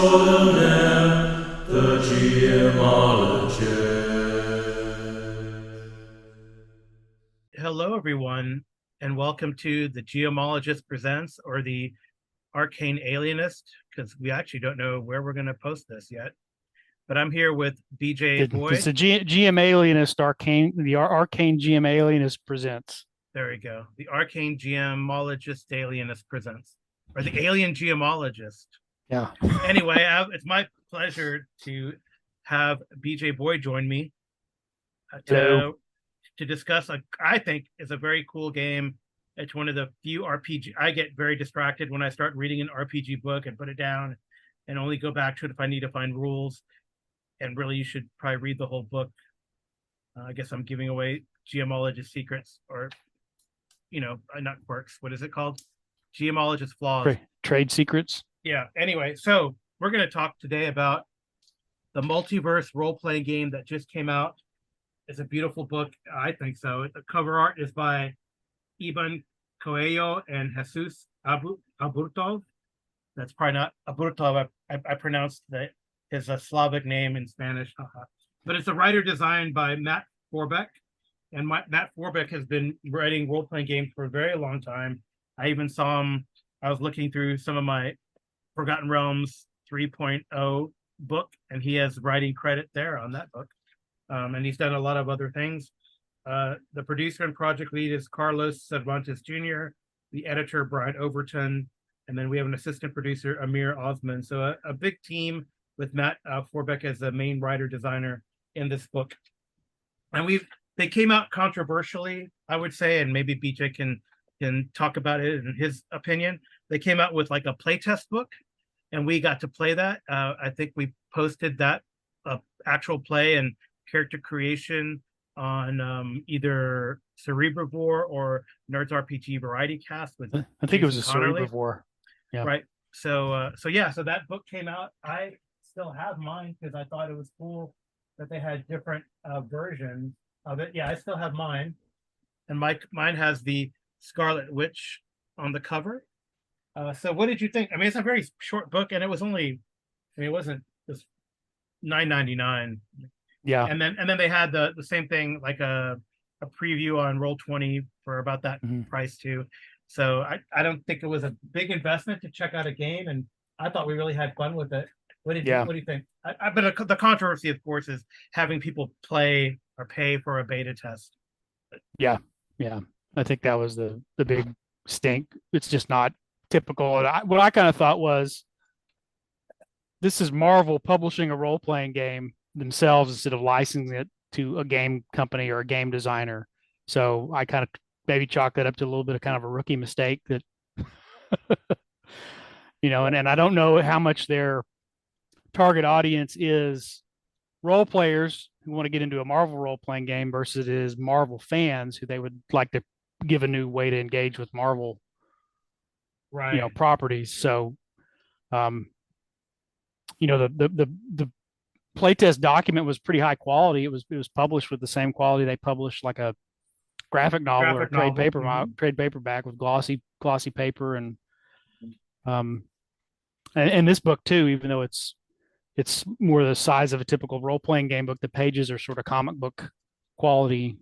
extraordinaire, the gemologist. Hello, everyone, and welcome to the Geomologist Presents, or the Arcane Alienist, because we actually don't know where we're going to post this yet. But I'm here with BJ It's Boyd. the GM Alienist Arcane, the Arcane GM Alienist presents. There we go. The Arcane Geomologist Alienist Presents, or the Alien Geomologist. Yeah. Anyway, it's my pleasure to have BJ Boyd join me Hello. to discuss I think is a very cool game. It's one of the few RPG. I get very distracted when I start reading an RPG book and put it down and only go back to it if I need to find rules. And really, you should probably read the whole book. I guess I'm giving away Geomologist secrets, or not quirks. What is it called? Geomologist flaws. Trade secrets. Yeah. Anyway, so we're going to talk today about the Multiverse role-playing game that just came out. It's a beautiful book. I think so. The cover art is by Iban Coelho and Jesus Aburtov. That's probably not Aburtov. I pronounced that his Slavic name in Spanish. But it's a writer designed by Matt Forbeck. And Matt Forbeck has been writing role-playing games for a very long time. I even saw him. I was looking through some of my Forgotten Realms 3.0 book, and he has writing credit there on that book. And he's done a lot of other things. The producer and project lead is Carlos Cervantes Jr., the editor, Brian Overton, and then we have an assistant producer, Amir Osman. So a big team with Matt Forbeck as the main writer-designer in this book. And they came out controversially, I would say, and maybe BJ can talk about it in his opinion. They came out with like a playtest book, and we got to play that. I think we posted that actual play and character creation on either Cerebrivore or Nerds RPG Variety Cast with I think it was a Connerly. Cerebrivore. Yeah. Right. So that book came out. I still have mine because I thought it was cool that they had different versions of it. Yeah, I still have mine, and mine has the Scarlet Witch on the cover. So what did you think? I mean, it's a very short book, and it was only, it wasn't just $9.99. Yeah. And then they had the same thing, like a preview on Roll20 for about that price too. So I don't think it was a big investment to check out a game, and I thought we really had fun with it. What do you think? But the controversy, of course, is having people play or pay for a beta test. Yeah. I think that was the big stink. It's just not typical. And what I kind of thought was, this is Marvel publishing a role-playing game themselves instead of licensing it to a game company or a game designer. So I kind of maybe chalk that up to a little bit of kind of a rookie mistake that, and I don't know how much their target audience is role players who want to get into a Marvel role-playing game versus it is Marvel fans who they would like to give a new way to engage with Marvel, right? Properties. So, the playtest document was pretty high quality. It was published with the same quality they published like a graphic novel or a trade paperback with glossy paper, and this book too, even though it's more the size of a typical role-playing game book, the pages are sort of comic book quality,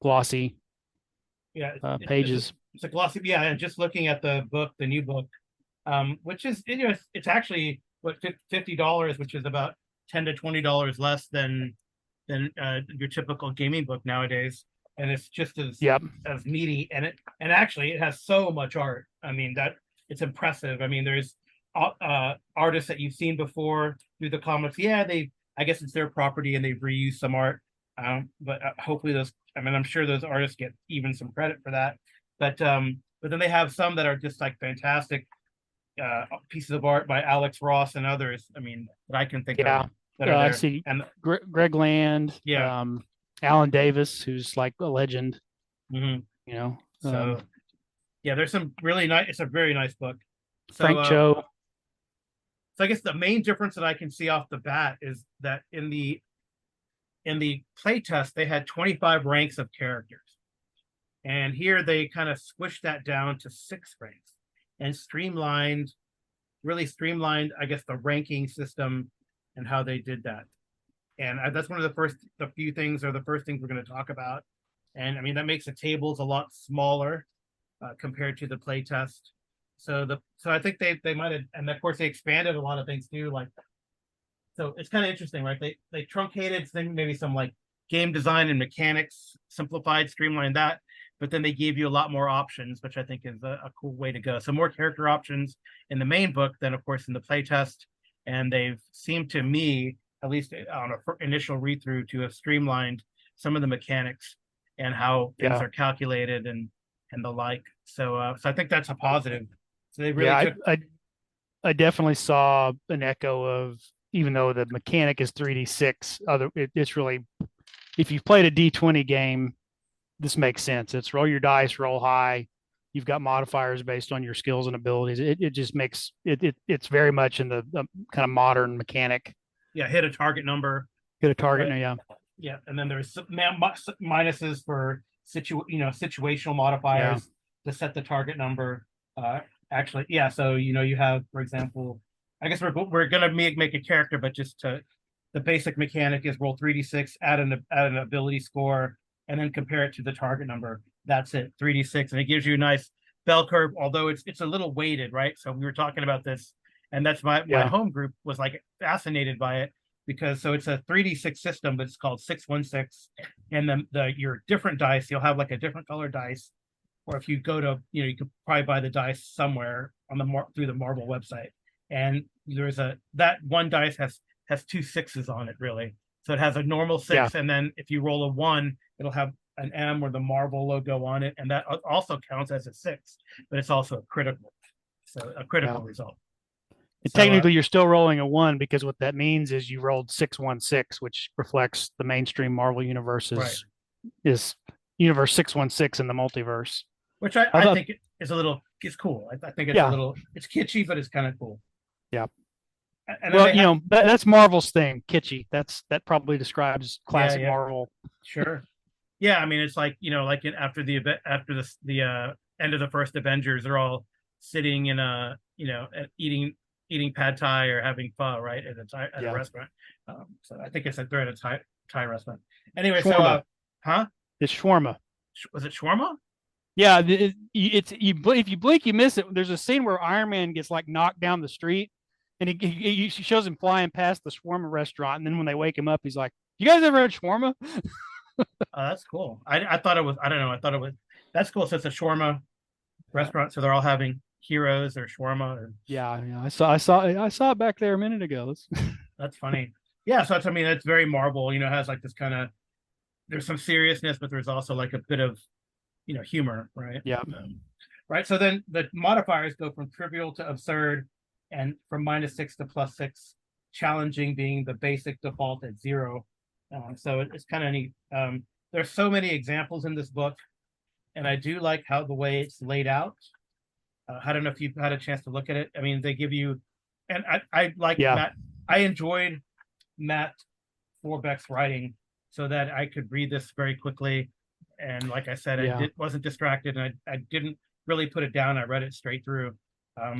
glossy pages. It's a glossy, yeah. And just looking at the book, the new book, which is it's actually what $50, which is about $10 to $20 less than your typical gaming book nowadays, and it's just as meaty, and actually it has so much art. I mean, that it's impressive. I mean, there's artists that you've seen before through the comics. Yeah, I guess it's their property and they've reused some art, but hopefully those. I mean, I'm sure those artists get even some credit for that. But then they have some that are just like fantastic pieces of art by Alex Ross and others. I mean, that I can think of. I see. And Greg Land, Alan Davis, who's like a legend. So there's some really nice. It's a very nice book. Frank Cho. So I guess the main difference that I can see off the bat is that in the playtest they had 25 ranks of characters, and here they kind of squished that down to 6 ranks and streamlined really streamlined, I guess, the ranking system and how they did that. And that's one of the few things, or the first things we're going to talk about. And I mean, that makes the tables a lot smaller compared to the playtest. So I think they might have, and of course they expanded a lot of things too. Like, so it's kind of interesting, right? They truncated thing, maybe some like game design and mechanics, simplified, streamlined that, but then they gave you a lot more options, which I think is a cool way to go. So more character options in the main book than, of course, in the playtest. And they've seemed to me, at least on an initial read through, to have streamlined some of the mechanics and how things Yeah. are calculated and the like. So I think that's a positive. So they really Yeah, took. I definitely saw an echo of, even though the mechanic is 3d6, it's really, if you've played a d20 game, this makes sense. It's roll your dice, roll high. You've got modifiers based on your skills and abilities. It just makes it's very much in the kind of modern mechanic. Yeah, hit a target number. Hit a target, Right. yeah. Yeah, and then there's minuses for situational Yeah. modifiers to set the target number. Actually, yeah. So you have, for example, I guess we're gonna make a character, but just to the basic mechanic is roll 3d6, add an ability score, and then compare it to the target number. That's it, 3d6, and it gives you a nice bell curve. Although it's a little weighted, right? So we were talking about this, and that's my Yeah. home group was like fascinated by it because so it's a 3d6 system, but it's called 616, and then your different dice, you'll have like a different color dice, or if you go to you could probably buy the dice somewhere on through the Marvel website, and there's that one dice has two sixes on it, really. So it has a normal six, Yeah. and then if you roll a one, it'll have an M or the Marvel logo on it, and that also counts as a six, but it's also a critical, so a critical Yeah. result. And So technically, you're still rolling a one, because what that means is you rolled 616, which reflects the mainstream Marvel universe right, is universe 616 in the multiverse. which I I thought, think is cool. I think yeah, it's kitschy, but it's kind of cool. yeah. And then Well, they have that's Marvel's thing, kitschy. That probably describes yeah, classic yeah, Marvel. sure. Yeah, I mean, it's like like after the event, after the end of the first Avengers, they're all sitting in a eating pad thai or having pho, right, at a Yeah. restaurant. So I think it's like they're at a Thai restaurant. Anyway, so Shawarma. huh? It's shawarma. Was it shawarma? Yeah, if you blink, you miss it. There's a scene where Iron Man gets like knocked down the street, and he shows him flying past the shawarma restaurant, and then when they wake him up, he's like, "You guys ever had shawarma?" Oh, that's cool. I thought it was. I don't know. I thought it was. That's cool. So it's a shawarma Yeah, restaurant. So they're all having heroes or shawarma. yeah. I saw it back there a minute ago. That's funny. Yeah. So I mean, it's very Marvel. It has like this kind of. There's some seriousness, but there's also like a bit of humor, right? Yeah, Right. So then the modifiers go from trivial to absurd, and from -6 to +6, challenging being the basic default at 0. So it's kind of neat. There's so many examples in this book, and I do like how the way it's laid out. I don't know if you've had a chance to look at it. I mean, they give you, and I like yeah, Matt. I enjoyed Matt Forbeck's writing, so that I could read this very quickly. And like I said, yeah. wasn't distracted, and I didn't really put it down. I read it straight through.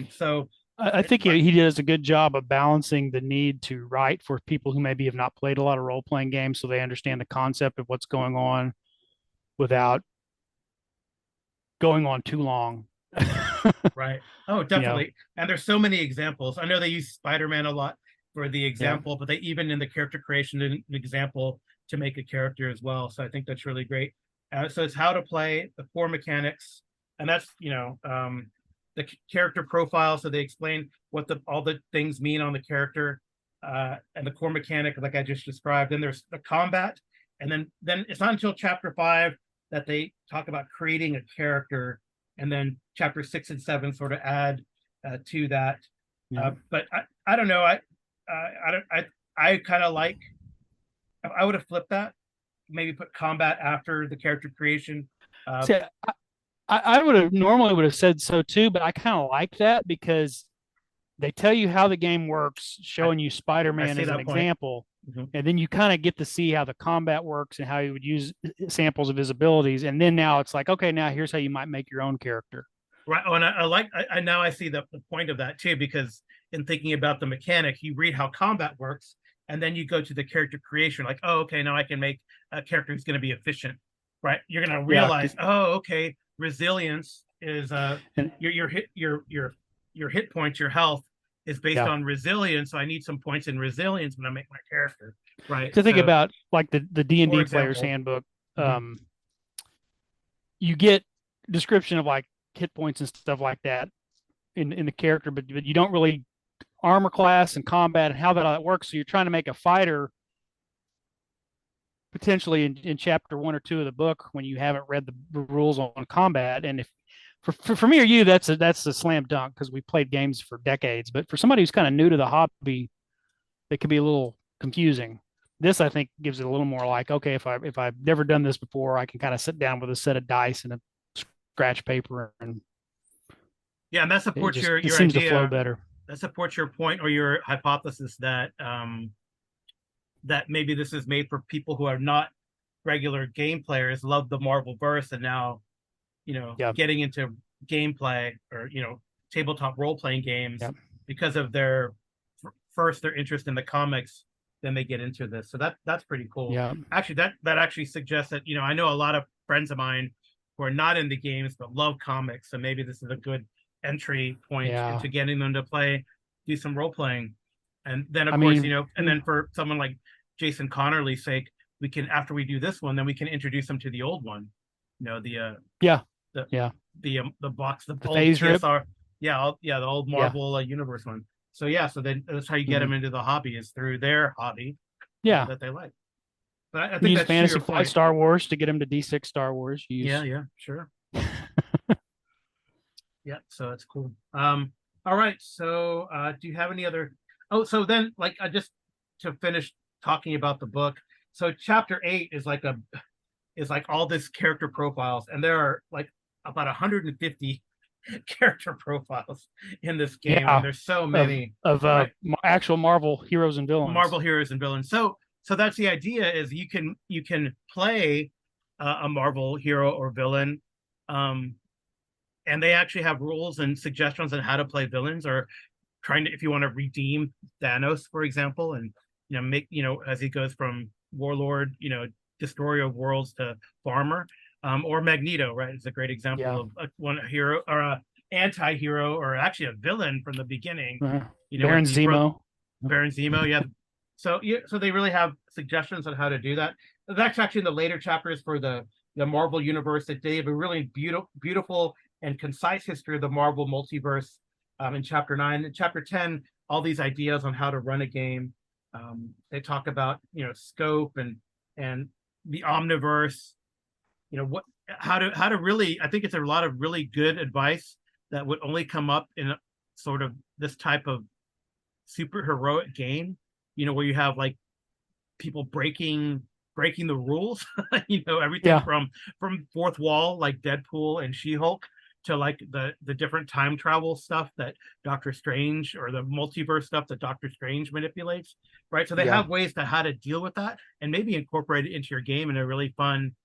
So I think he does a good job of balancing the need to write for people who maybe have not played a lot of role playing games, so they understand the concept of what's going on without going on too long. right. Oh, You know, definitely. And there's so many examples. I know they use Spider-Man a lot for the yeah, example, but they even in the character creation did an example to make a character as well. So I think that's really great. So it's how to play, the core mechanics, and that's the character profile. So they explain what all the things mean on the character, and the core mechanic, like I just described. Then there's the combat, and then it's not until chapter 5 that they talk about creating a character, and then chapter 6 and 7 sort of add to that. yeah. But I don't know. I don't I kind of like. I would have flipped that. Maybe put combat after the character creation. See, I would have said so too, but I kind of like that because they tell you how the game works, I, showing you I Spider-Man see as an that point. example, Mhm. and then you kind of get to see how the combat works and how you would use samples of his abilities, and then now it's like, okay, now here's how you might make your own character. Right. Oh, and I like. I now I see the point of that too, because in thinking about the mechanic, you read how combat works, and then you go to the character creation, like, oh, okay, now I can make a character who's going to be efficient, right? You're going to Yeah. realize, oh, okay, resilience is And your hit points, your health is based yeah. on resilience. So I need some points in resilience when I make my character, right? To think So, about like the for D&D player's example, handbook, mhm. you get description of like hit points and stuff like that in the character, but you don't really armor class and combat and how that all works. So you're trying to make a fighter potentially in chapter 1 or 2 of the book when you haven't read the rules on combat. And if for me or you, that's a slam dunk because we played games for decades. But for somebody who's kind of new to the hobby, it can be a little confusing. This I think gives it a little more like, okay, if I've never done this before, I can kind of sit down with a set of dice and a scratch paper, and Yeah, and that supports it your seems to flow idea. better. That supports your point or your hypothesis that that maybe this is made for people who are not regular game players, love the Marvel verse, and now Yeah, getting into gameplay or tabletop role playing games yeah, because of their first their interest in the comics, then they get into this. So that's pretty cool. yeah, Actually, that actually suggests that I know a lot of friends of mine who are not into games but love comics, so maybe this is a good entry point yeah. into getting them to do some role playing. And then of I course, mean, and then for someone like Jason Connerly's sake, we can, after we do this one, then we can introduce them to the old one, yeah, the yeah. the box, the The old phase rip. TSR, yeah, the old Yeah, Marvel universe one. So yeah, so then that's how you get them mhm. into the hobby, is through their hobby Yeah. that they like. But I You think use that's to Fantasy your Flight point. Star Wars to get them to D6 Star Wars. You Yeah, use yeah, sure. Yeah, so it's cool. All right. So do you have any other? Oh, so then like I just to finish talking about the book. So chapter 8 is like all this character profiles, and there are like about 150 character profiles in this game. I mean, yeah there's so of many, of right? actual Marvel heroes and villains. Marvel heroes and villains. So that's the idea, is you can play a Marvel hero or villain, um, and they actually have rules and suggestions on how to play villains, or trying to, if you want to redeem Thanos, for example, and make as he goes from warlord, destroyer of worlds, to farmer, or Magneto, right? It's a great example Yeah. of one hero or a anti-hero, or actually a villain from the beginning. When Baron he broke Zemo. Baron Zemo, yeah. So yeah, so they really have suggestions on how to do that. That's actually in the later chapters for the Marvel universe, that they have a really beautiful and concise history of the Marvel multiverse. In chapter 9 and chapter 10, all these ideas on how to run a game. They talk about scope and the omniverse. What how to really. I think it's a lot of really good advice that would only come up in sort of this type of super heroic game, where you have like people breaking the rules, everything Yeah. from fourth wall, like Deadpool and She-Hulk, to like the different time travel stuff that Doctor Strange, or the multiverse stuff that Doctor Strange manipulates, right? So they Yeah. have ways to how to deal with that and maybe incorporate it into your game in a really fun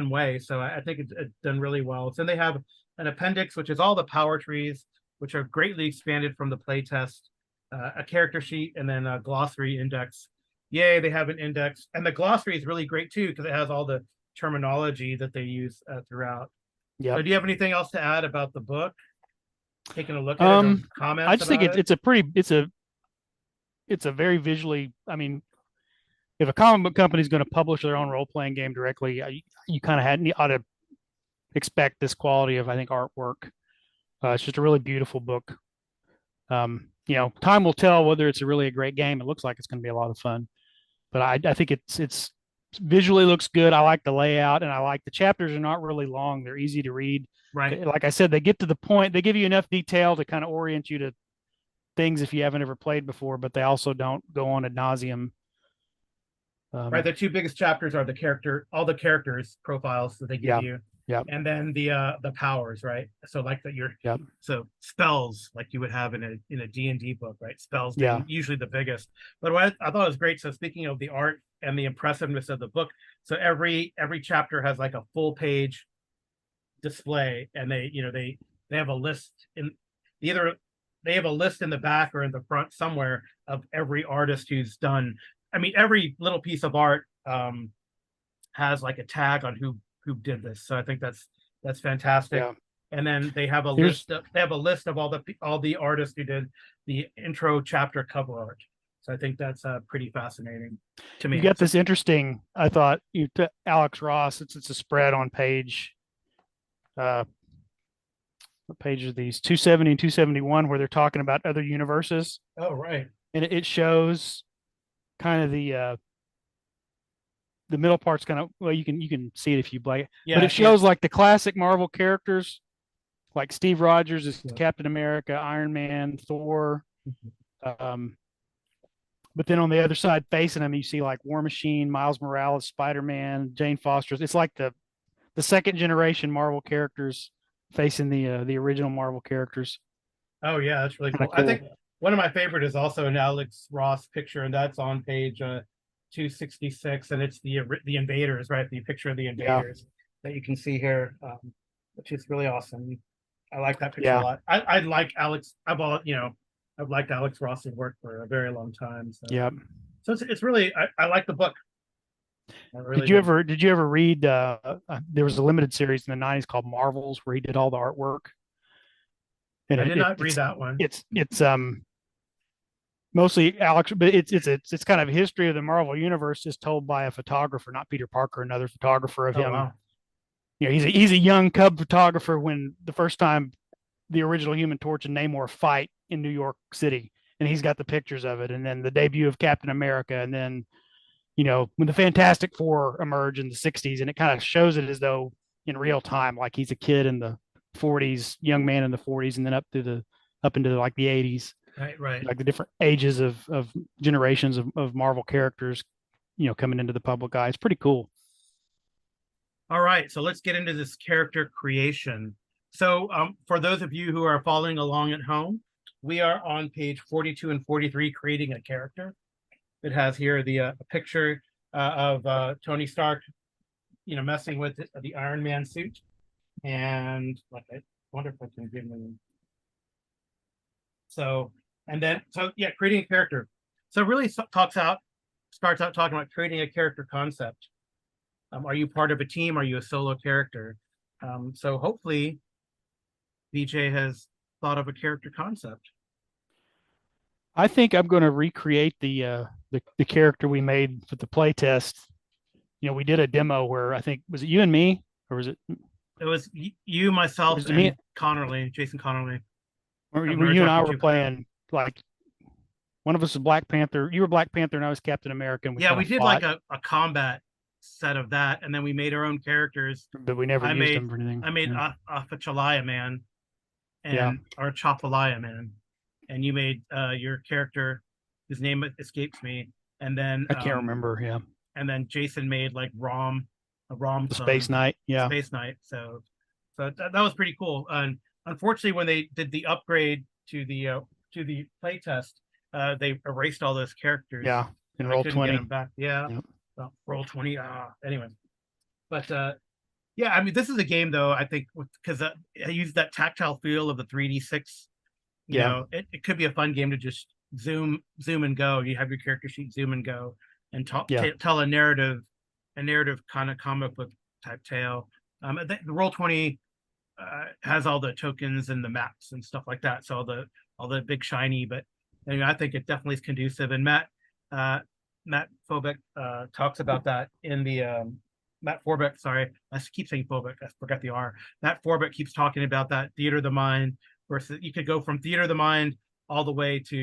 way. So I think it's done really well. So they have an appendix, which is all the power trees, which are greatly expanded from the playtest, a character sheet, and then a glossary index. Yay, they have an index. And the glossary is really great too, because it has all the terminology that they use throughout. So Yep. do you have anything else to add about the book? Taking a look at it, or I comments just think about it? it's a very visually. I mean, if a comic book company is going to publish their own role playing game directly, you kind of ought to expect this quality of, I think, artwork. It's just a really beautiful book. Time will tell whether it's really a great game. It looks like it's going to be a lot of fun, but I think it's visually looks good. I like the layout, and I like the chapters are not really long. They're easy to read. Right. Like I said, they get to the point. They give you enough detail to kind of orient you to things if you haven't ever played before, but they also don't go on ad nauseum. Right. The two biggest chapters are all the characters profiles that they give Yeah, you, yeah, and then the powers, right? So like that yeah, so spells, like you would have in a D&D book, right? Spells yeah, being usually the biggest. But what I thought was great. So speaking of the art and the impressiveness of the book, so every chapter has like a full page display, and they have a list in either they have a list in the back or in the front somewhere of every artist who's done. I mean, every little piece of art has like a tag on who did this. So I think that's fantastic. Yeah. And then they have a Here's list of all the artists who did the intro chapter cover art. So I think that's pretty fascinating to you me. got So, this interesting. I thought you to Alex Ross. It's a spread on page. What page are these? 270 and 271, where they're talking about other universes, oh right, and it shows kind of the middle part's kind of, well, you can see it if you like, but yeah, it shows like the classic Marvel characters, like Steve Rogers is yeah. Captain America, Iron Man, Thor. Um, but then on the other side, facing them, you see like War Machine, Miles Morales, Spider Man, Jane Foster. It's like the second generation Marvel characters facing the original Marvel characters. Oh yeah, that's really Kind cool. of I cool. think one of my favorite is also an Alex Ross picture, and that's on page 266, and it's the invaders, right? The picture of the Yeah, invaders that you can see here, which is really awesome. I like that picture a yeah, lot. I like Alex. I've liked Alex Ross's work for a very long time. yeah. So it's really I like the book. I Did really you do. ever did you ever read there was a limited series in the 90s called Marvels where he did all the artwork, and I it, did it not read it's that one. it's mostly Alex, but it's kind of history of the Marvel universe just told by a photographer, not Peter Parker, another photographer of Oh him. wow. You know, he's a young cub photographer when the first time the original Human Torch and Namor fight in New York City, and he's got the pictures of it, and then the debut of Captain America, and then when the Fantastic Four emerge in the '60s, and it kind of shows it as though in real time, like he's a kid in the '40s, young man in the '40s, and then up into like the '80s, Right, right. like the different ages of generations of Marvel characters, coming into the public eye. It's pretty cool. All right, so let's get into this character creation. So, for those of you who are following along at home, we are on page 42 and 43, creating a character. It has here the a picture of Tony Stark, messing with the Iron Man suit, and like I wonder if I can give them. So, and then yeah, creating a character. So it really starts out talking about creating a character concept. Are you part of a team? Are you a solo character? So hopefully BJ has thought of a character concept. I think I'm going to recreate the character we made for the play test. We did a demo where I think was it you and me, or was it It was you, myself, me? and Connerly, Jason Connerly. Or I've you never and talked I to were you. playing like one of us was Black Panther. You were Black Panther, and I was Captain America. And we Yeah, kind we of did like fought, a combat set of that, and then we made our own characters. but we never I used made them for anything. I made Yeah, Afachalaya Man yeah. and or Chapalaya Man, and you made your character. His name escapes me, and then I can't remember. Yeah, Jason made like a Rom the Space son, Knight. Yeah, Space Knight. So that was pretty cool. And unfortunately, when they did the upgrade to the playtest, they erased all those characters, yeah. In and I roll couldn't get 20. them back. Yeah, Yep. well, roll 20. Anyway, but yeah, I mean, this is a game though. I think because I use that tactile feel of the 3D6. Yeah, It could be a fun game to just zoom and go. You have your character sheet, zoom and go, and yeah, tell a narrative kind of comic book type tale. The Roll20 has all the tokens and the maps and stuff like that. So all the big shiny, but I think it definitely is conducive. And uh, Matt Phobeck talks about that in the Matt Forbeck. Sorry, I keep saying Phobeck. I forgot the R. Matt Forbeck keeps talking about that theater of the mind versus you could go from theater of the mind all the way to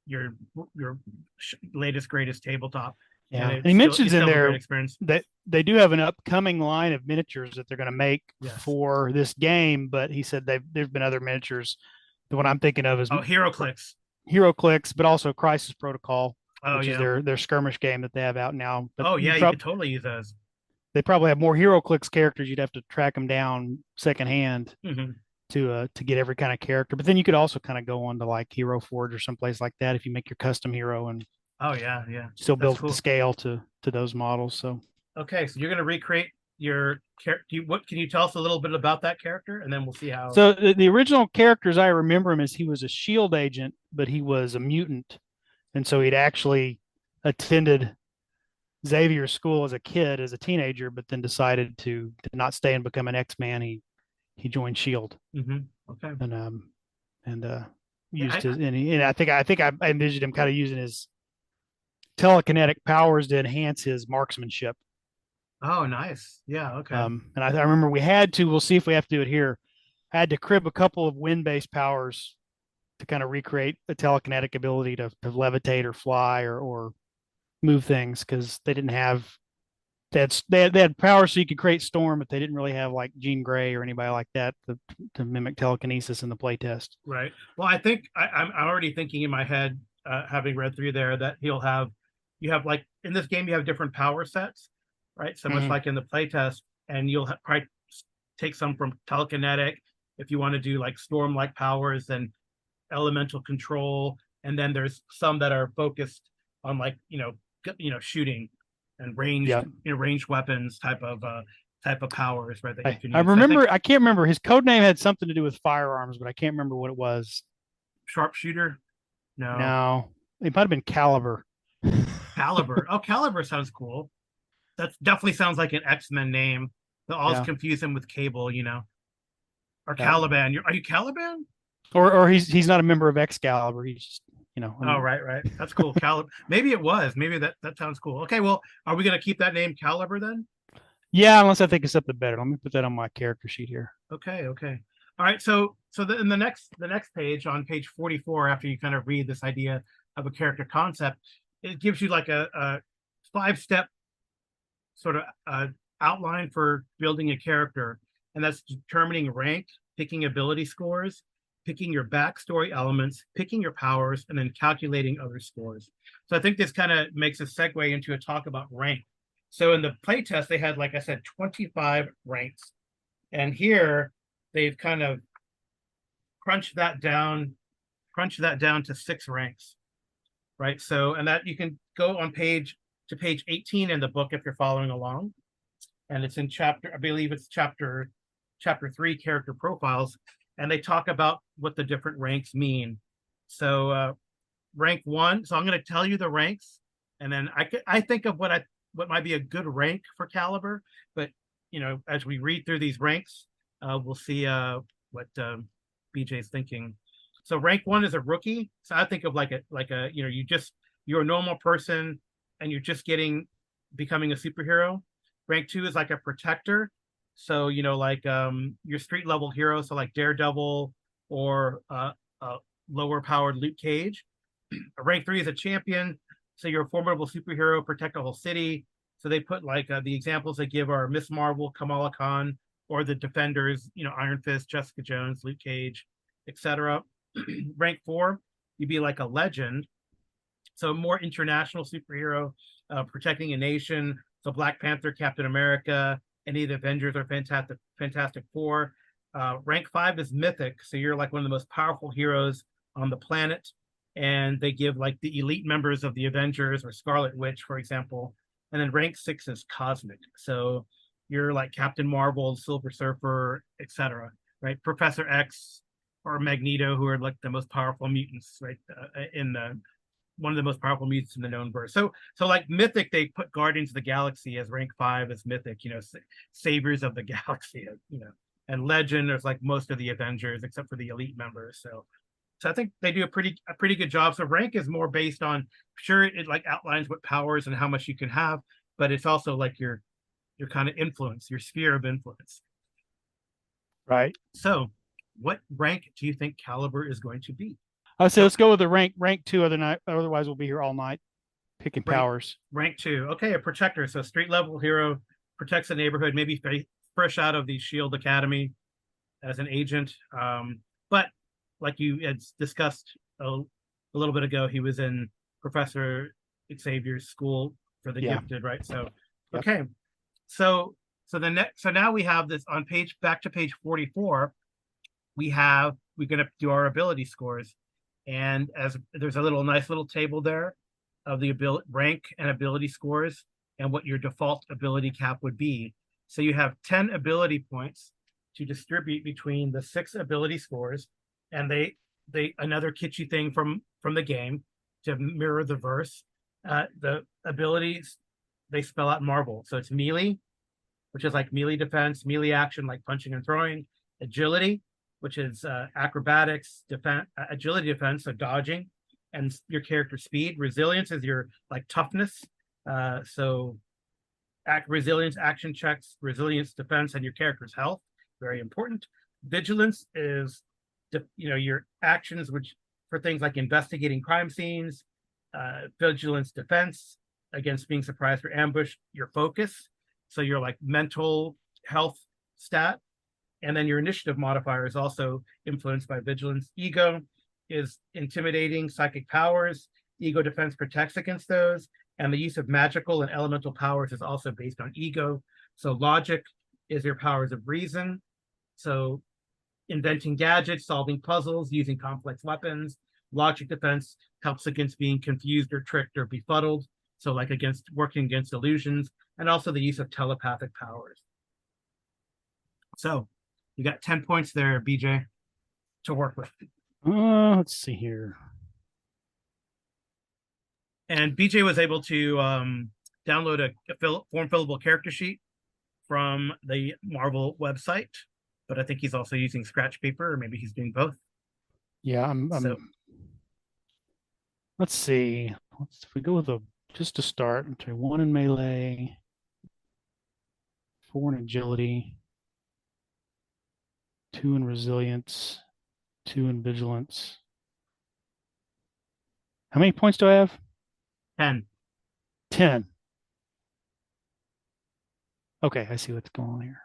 your latest greatest tabletop, and yeah. And he mentions it's in still a great there experience. that they do have an upcoming line of miniatures that they're going to make Yes. for this game, but he said there's been other miniatures. The one I'm thinking of is Oh, HeroClix. HeroClix, but also Crisis Protocol, Oh which is yeah. their skirmish game that they have out now. But Oh yeah, you could totally use those. they probably have more HeroClix characters. You'd have to track them down secondhand Mm-hmm. to get every kind of character. But then you could also kind of go on to like Hero Forge or someplace like that if you make your custom hero and Oh yeah, yeah. still That's build the cool. scale to those models. So Okay, so you're gonna recreate what can you tell us a little bit about that character, and then we'll see how. So the original characters I remember him as he was a shield agent, but he was a mutant, and so he'd actually attended Xavier's school as a kid, as a teenager, but then decided to not stay and become an X-Man. He joined Shield Okay. And Yeah, used his and I envisioned him kind of using his telekinetic powers to enhance his marksmanship. oh, nice. Yeah. Okay. And I remember we had to. We'll see if we have to do it here. I had to crib a couple of wind-based powers to kind of recreate the telekinetic ability to levitate or fly or move things because they didn't have they had power so you could create storm, but they didn't really have like Jean Grey or anybody like that to mimic telekinesis in the playtest. Right. Well, I think I'm already thinking in my head, having read through there, that you have like in this game, you have different power sets, right? So much like in the playtest, and you'll probably take some from telekinetic if you want to do like storm like powers and elemental control. And then there's some that are focused on like, shooting and ranged weapons type of powers, right? That you can use. I remember, I can't remember his code name had something to do with firearms, but I can't remember what it was. Sharpshooter? No, it might have been Caliber. Caliber. Oh, Caliber sounds cool. That definitely sounds like an X-Men name. They'll always confuse him with Cable, or Caliban. Are you Caliban? Or he's not a member of Excalibur. He's just, Oh, right. That's cool. Caliber. Maybe it was. Maybe that sounds cool. Okay, well, are we gonna keep that name Caliber then? Yeah, unless I think of something better. Let me put that on my character sheet here. Okay. All right. So in the next page, on page 44, after you kind of read this idea of a character concept, it gives you like a 5-step sort of outline for building a character, and that's determining rank, picking ability scores, picking your backstory elements, picking your powers, and then calculating other scores. So I think this kind of makes a segue into a talk about rank. So in the playtest, they had, like I said, 25 ranks. And here they've kind of crunched that down to 6 ranks, right? So, and that you can go on page 18 in the book if you're following along. And it's in I believe it's chapter 3, character profiles. And they talk about what the different ranks mean. So rank 1, so I'm going to tell you the ranks, and then I think of what might be a good rank for Caliber, but as we read through these ranks, we'll see what BJ's thinking. So rank 1 is a rookie. So I think of like a you're a normal person and you're just becoming a superhero. Rank 2 is like a protector. So, like your street level hero, so like Daredevil or lower powered Luke Cage. Rank 3 is a champion. So you're a formidable superhero, protect a whole city. So they put like the examples they give are Miss Marvel, Kamala Khan, or the Defenders, Iron Fist, Jessica Jones, Luke Cage, etc. Rank 4, you'd be like a legend. So more international superhero, protecting a nation. So Black Panther, Captain America, any of the Avengers or Fantastic Four. Rank 5 is mythic. So you're like one of the most powerful heroes on the planet. And they give like the elite members of the Avengers or Scarlet Witch, for example. And then rank 6 is cosmic. So you're like Captain Marvel, Silver Surfer, etc. Right? Professor X or Magneto, who are like the most powerful mutants, right? One of the most powerful mutants in the known verse. So like mythic, they put Guardians of the Galaxy as rank 5 as mythic, saviors of the galaxy, and legend is like most of the Avengers except for the elite members. So I think they do a pretty good job. So rank is more based on, sure, it like outlines what powers and how much you can have, but it's also like your kind of influence, your sphere of influence. Right. So what rank do you think Caliber is going to be? I say let's go with the rank 2 otherwise we'll be here all night picking powers. Rank 2. Okay, a protector. So street level hero, protects the neighborhood, maybe fresh out of the Shield Academy as an agent. But like you had discussed a little bit ago, he was in Professor Xavier's school for the gifted, right? So okay. So now we have this on back to page 44. We're gonna do our ability scores. And as there's a nice little table there of the rank and ability scores and what your default ability cap would be. So you have 10 ability points to distribute between the 6 ability scores, and they another kitschy thing from the game to mirror the verse. The abilities they spell out marble, so it's melee, which is like melee defense, melee action like punching and throwing, agility, which is acrobatics, defense, agility defense, so dodging, and your character speed. Resilience is your like toughness, so resilience action checks, resilience defense, and your character's health. Very important. Vigilance is your actions, which for things like investigating crime scenes, vigilance defense against being surprised or ambushed, your focus, so your like mental health stat, and then your initiative modifier is also influenced by vigilance. Ego is intimidating psychic powers. Ego defense protects against those, and the use of magical and elemental powers is also based on ego. So logic is your powers of reason, so inventing gadgets, solving puzzles, using complex weapons. Logic defense helps against being confused or tricked or befuddled, so like against working against illusions, and also the use of telepathic powers. So you got 10 points there, BJ, to work with. Let's see here. And BJ was able to download a form fillable character sheet from the Marvel website, but I think he's also using scratch paper, or maybe he's doing both. Yeah, So let's see. If we go with just to start, into 1 in melee, 4 in agility, 2 in resilience, 2 in vigilance. How many points do I have? 10. 10. Okay, I see what's going on here.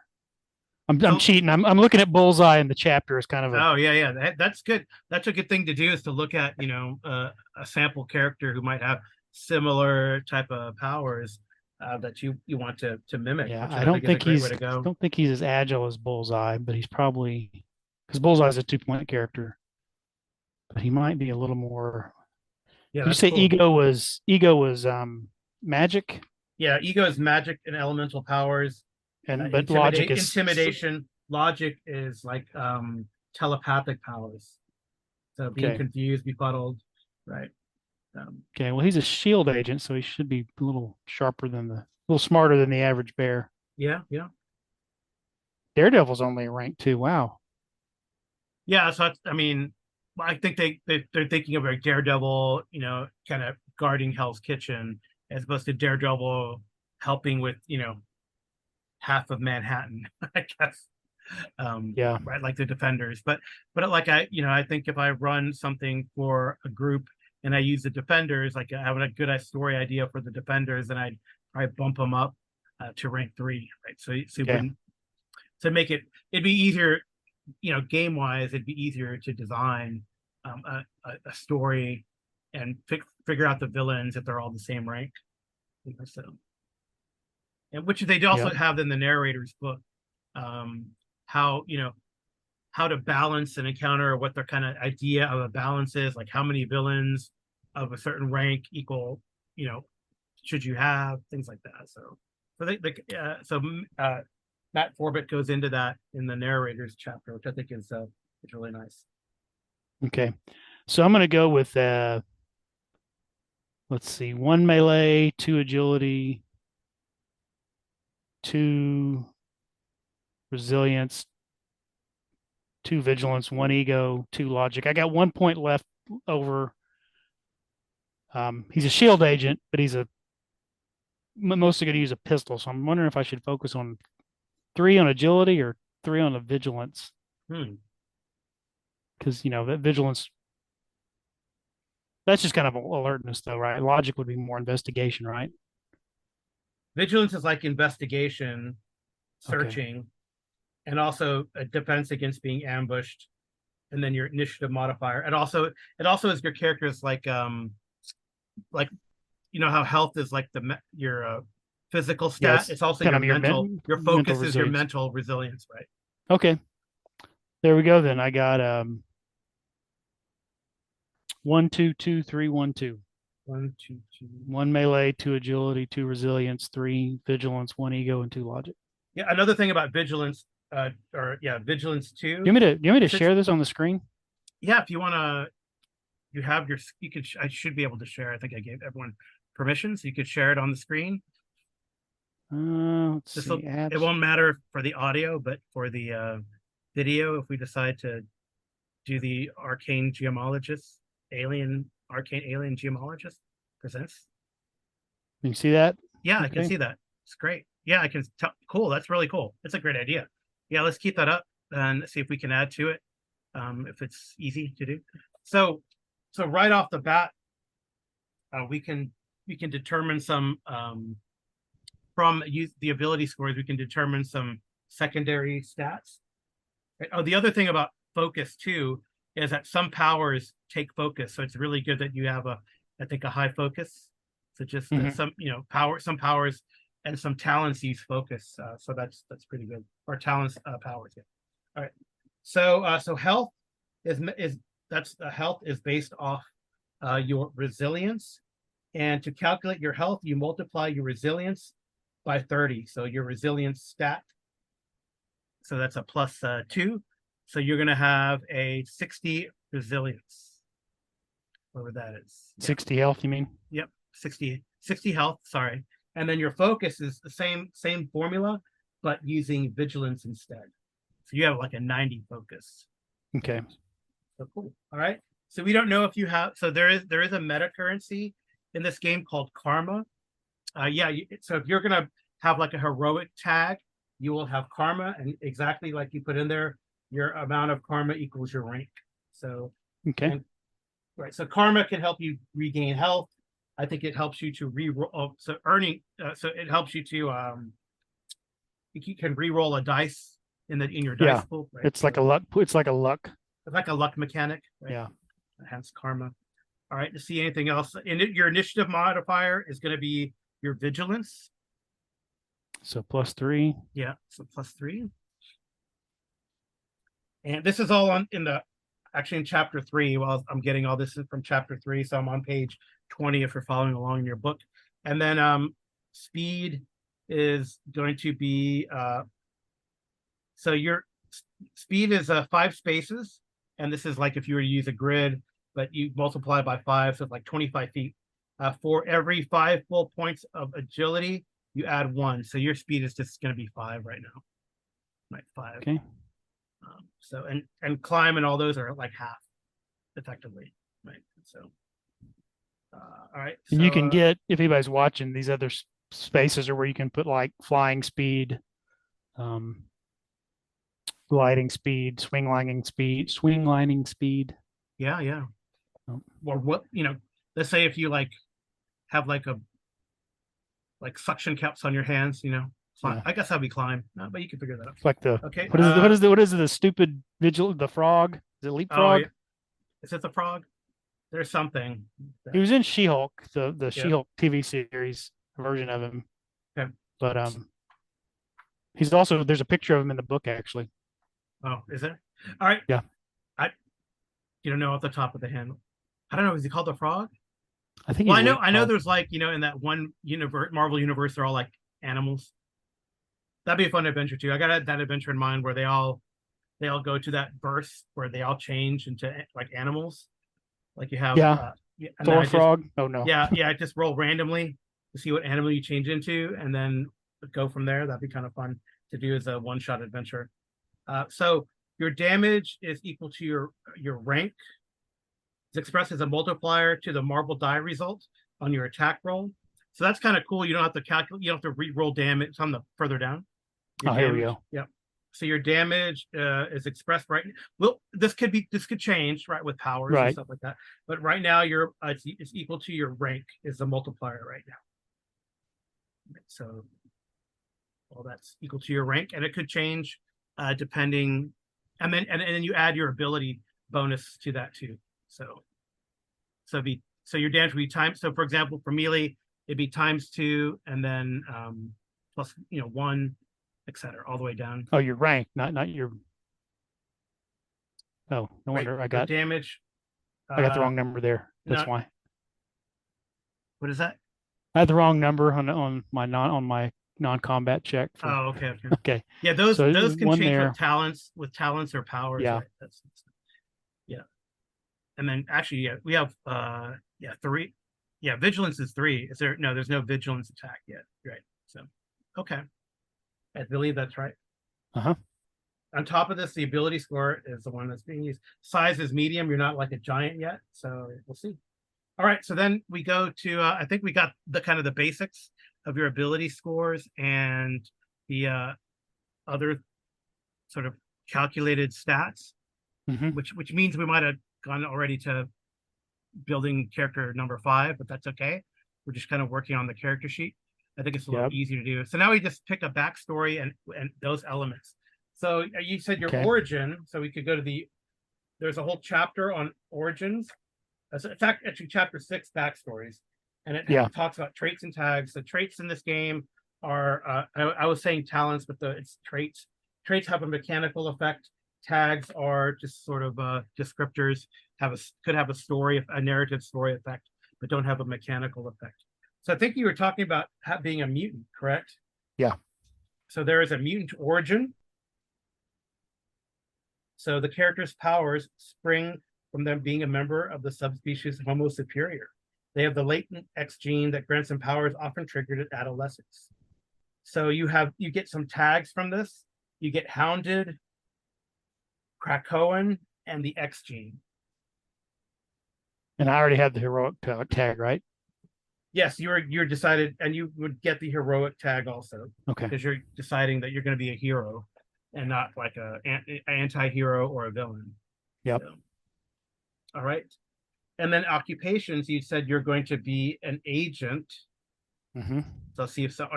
I'm cheating. I'm looking at Bullseye, and the chapter is kind of Oh yeah. That's good. That's a good thing to do, is to look at a sample character who might have similar type of powers that you want to mimic. Yeah. Which I don't think he's. I don't think he's as agile as Bullseye, but he's probably, because Bullseye is a 2-point character, but he might be a little more. Yeah, Did you say cool. ego was magic? Yeah, ego is magic and elemental powers. And but logic is Intimidation. Logic is like telepathic powers. So being okay. confused, befuddled, right? Okay, well, he's a shield agent, so he should be a little little smarter than the average bear. Yeah. Daredevil's only a rank 2. Wow. Yeah, so I mean, I think they're thinking of a Daredevil, kind of guarding Hell's Kitchen, as opposed to Daredevil helping with, half of Manhattan, I guess. Yeah. Right, like the Defenders. But like I think if I run something for a group and I use the Defenders, like I have a good story idea for the Defenders, and I'd probably bump them up to rank 3, right? So Okay. to make it'd be easier, game wise, it'd be easier to design a story and figure out the villains if they're all the same rank. So, and which they also Yeah. have in the narrator's book, how how to balance an encounter, what their kind of idea of a balance is, like how many villains of a certain rank equal, should you have, things like that. So Matt Forbit goes into that in the narrator's chapter, which I think is really nice. Okay. So I'm going to go with let's see, 1 melee, 2 agility, 2 resilience, 2 vigilance, 1 ego, 2 logic. I got 1 point left over. He's a shield agent, but he's mostly going to use a pistol. So I'm wondering if I should focus on 3 on agility or 3 on the vigilance. Because that vigilance, that's just kind of alertness, though, right? Logic would be more investigation, right? Vigilance is like investigation, searching, okay, and also a defense against being ambushed, and then your initiative modifier. It also is your character's like how health is like your physical stat. Yes, it's also your mental. Your focus is your resilience. mental resilience, right? Okay, there we go. Then I got 1, 2, 2, 3, 1, 2. 1, 2, 2. 1 melee, 2 agility, 2 resilience, 3 vigilance, 1 ego, and 2 logic. Yeah, another thing about vigilance, or yeah, vigilance two. You want me to Since share this on the screen? yeah, if you want to, you have your, you could, I should be able to share. I think I gave everyone permission, so you could share it on the screen. Let's This will, see, it apps. won't matter for the audio, but for the video, if we decide to do the arcane geomologist, arcane alien geomologist presents. You see that? Yeah, I can Okay. see that. It's great. Yeah, I can tell. Cool. That's really cool. That's a great idea. Yeah, let's keep that up and see if we can add to it. If it's easy to do. So, so right off the bat, we can determine some from use the ability scores. We can determine some secondary stats. Right? Oh, the other thing about focus too is that some powers take focus, so it's really good that you have I think, a high focus. So just Mhm. some, some powers and some talents use focus. So that's pretty good. Or talents, powers. Yeah. All right. So health is that's health is based off your resilience, and to calculate your health, you multiply your resilience by 30. So your resilience stat, so that's a plus 2. So you're going to have a 60 resilience, whatever that is. Yeah. 60 health, you mean? Yep. 60 health. Sorry. And then your focus is the same formula, but using vigilance instead. So you have like a 90 focus. Okay. So cool. All right. So we don't know if you have. So there is a meta currency in this game called karma. Yeah. So if you're gonna have like a heroic tag, you will have karma, and exactly like you put in there, your amount of karma equals your rank. So Okay. and right. So karma can help you regain health. I think it helps you to re-roll. So earning. So it helps you to you can re-roll a dice in your dice Yeah. pool. Right. It's So like a luck. It's like a luck. it's like a luck mechanic. Right. Yeah. Hence karma. All right. To see anything else, your initiative modifier is going to be your vigilance. So +3. Yeah. So plus 3. And this is all on in the actually in chapter 3. Well, I'm getting all this from chapter 3, so I'm on page 20 if you're following along in your book. And then speed is going to be so your speed is 5 spaces, and this is like if you were to use a grid, but you multiply by 5, so it's like 25 feet. For every 5 full points of agility, you add 1. So your speed is just going to be 5 right now. Right, 5. Okay. So and climb and all those are like half, effectively, right? So, all right. And you So can get, if anybody's watching, these other spaces are where you can put like flying speed, um, gliding speed, swing lining speed. yeah, yeah. Oh, Or what let's say if you like have like suction caps on your hands, yeah. I guess that'd be climb, no, but you can figure that out. It's like the Okay. what is the stupid vigil the frog? Is it Oh yeah, leapfrog? is it the frog? There's something. He was in She-Hulk, the Yeah. She-Hulk TV series version of him. Okay. But he's also there's a picture of him in the book actually. Oh, is it? All right. Yeah. I You don't know off the top of the head. I don't know. Is he called the frog? I think Well, he's I know leapfrog. there's like, in that one universe, Marvel universe, they're all like animals. That'd be a fun adventure too. I got that adventure in mind where they all go to that verse where they all change into like animals. Like you have Yeah. yeah, and then Thor frog. Oh no. I just roll randomly to see what animal you change into, and then go from there. That'd be kind of fun to do as a one-shot adventure. So your damage is equal to your rank. It's expressed as a multiplier to the marble die result on your attack roll. So that's kind of cool. You don't have to calculate. You don't have to re-roll damage. It's on the further down. Your Oh, here we damage. go. Yep. So your damage is expressed right. Well, this could change right with powers and Right. stuff like that. But right now, it's equal to your rank is the multiplier right now. So, well, that's equal to your rank, and it could change depending, and then you add your ability bonus to that too. So your damage would be times. So for example, for melee, it'd be ×2, and then plus 1, etc., all the way down. Oh, your rank, not your. Oh, no Right, wonder I for got damage. the wrong number there. That's No, why what is that? I had the wrong number on my non-combat check for. Oh, okay. Okay. Okay, Yeah, those so those can one change there. with talents or powers, Yeah. right? Yeah. And then actually, yeah, we have yeah, three. Yeah, vigilance is three. Is there no, there's no vigilance attack yet. Right. So okay. I believe that's right. Uh-huh. On top of this, the ability score is the one that's being used. Size is medium. You're not like a giant yet. So we'll see. All right. So then we go to I think we got the kind of the basics of your ability scores and the other sort of calculated stats, Hmm. which means we might have gone already to building character number 5, but that's okay. We're just kind of working on the character sheet. I think it's a little Yep. easier to do. So now we just pick a backstory and those elements. So you said your Okay. origin. So we could go to there's a whole chapter on origins. In fact, actually chapter 6 backstories, and it Yeah. talks about traits and tags. The traits in this game are I was saying talents, but it's traits. Traits have a mechanical effect. Tags are just sort of descriptors. Could have a story, a narrative story effect, but don't have a mechanical effect. So I think you were talking about being a mutant, correct? Yeah. So there is a mutant origin. So the character's powers spring from them being a member of the subspecies Homo superior. They have the latent X gene that grants them powers often triggered at adolescence. So you get some tags from this. You get hounded, Krakoan, and the X gene. And I already had the heroic tag, right? Yes, you're decided, and you would get the heroic tag also Okay. because you're deciding that you're going to be a hero and not like an anti-hero or a villain. Yep. So, all right. And then occupations, you said you're going to be an agent. Mm-hmm. So see if so.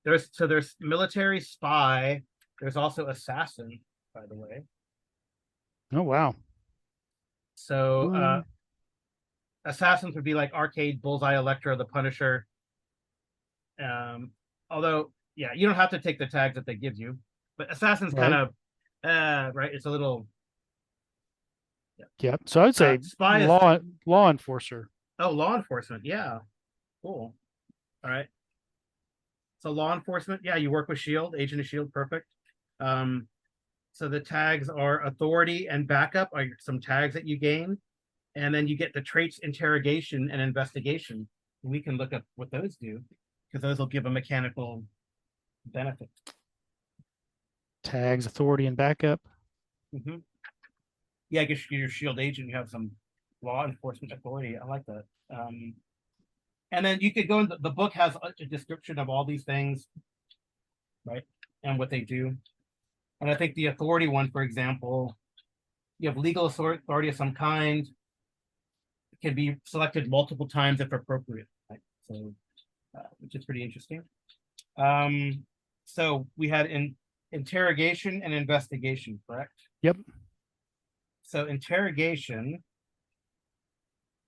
There's military spy. There's also assassin, by the way. Oh wow. So assassins would be like Arcade, Bullseye, Electro, the Punisher. Although, yeah, you don't have to take the tags that they give you, but assassin's Right. kind of right. It's a little. Yep. So I would say spy law enforcer. law enforcement. Yeah, cool. All right. So law enforcement. Yeah, you work with Shield, Agent of Shield. Perfect. So the tags are authority and backup are some tags that you gain, and then you get the traits interrogation and investigation. We can look up what those do because those will give a mechanical benefit. Tags, authority, and backup. Mm-hmm. Yeah, I guess you're Shield agent. You have some law enforcement authority. I like that. And then you could go into the book has a description of all these things, right, and what they do. And I think the authority one, for example, you have legal authority of some kind. It can be selected multiple times if appropriate. Right? So, which is pretty interesting. So we had interrogation and investigation, correct? Yep. So interrogation,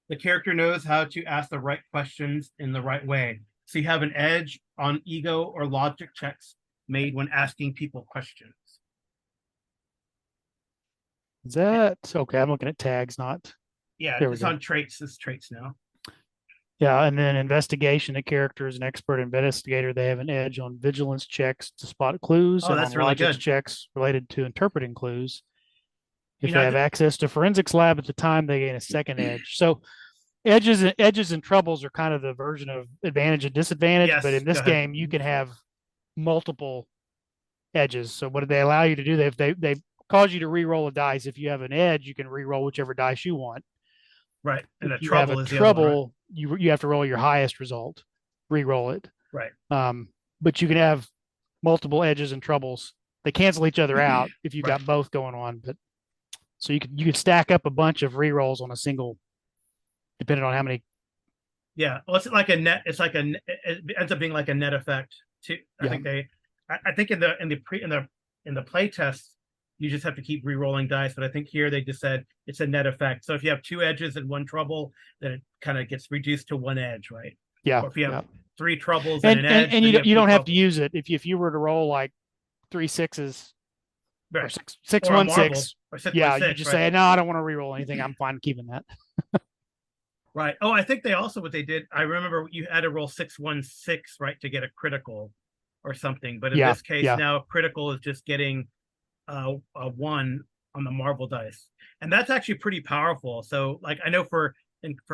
the character knows how to ask the right questions in the right way. So you have an edge on ego or logic checks made when asking people questions. Is that okay? I'm looking at tags, not. Yeah, There we it's go. on traits. It's traits now. Yeah, and then investigation. The character is an expert investigator. They have an edge on vigilance checks to spot clues Oh, and that's on really logic good. checks related to interpreting clues. If You they know, have access to forensics lab at the time, they gain a second edge. So edges and troubles are kind of the version of advantage and disadvantage. But yes, in go this ahead. game, you can have multiple edges. So what do they allow you to do? They cause you to re-roll a dice. If you have an edge, you can re-roll whichever dice you want. Right, and If a you have a trouble is the other one, right? trouble, you have to roll your highest result, re-roll it. Right. But you can have multiple edges and troubles. They cancel each other out if you Right. got both going on. But so you could stack up a bunch of re-rolls on a single, depending on how many. Yeah, well, it's like a net. It's like it ends up being like a net effect too. I think I think in the play test, you just have to keep re-rolling dice. But I think here they just said it's a net effect. So if you have two edges and one trouble, then it kind of gets reduced to one edge, right? Yeah. Or if you have three troubles and an edge, and you don't have to troubles. use it if you were to roll like 3 6s Right. or six or one marble, six. or 6 Yeah, 1 6, you just right? say no, I don't want to re-roll anything. I'm fine keeping that. Right. Oh, I think they also what they did. I remember you had to roll 616, right, to get a critical or something. But in Yeah, this case, yeah. now a critical is just getting a one on the marble dice, and that's actually pretty powerful. So, like, I know for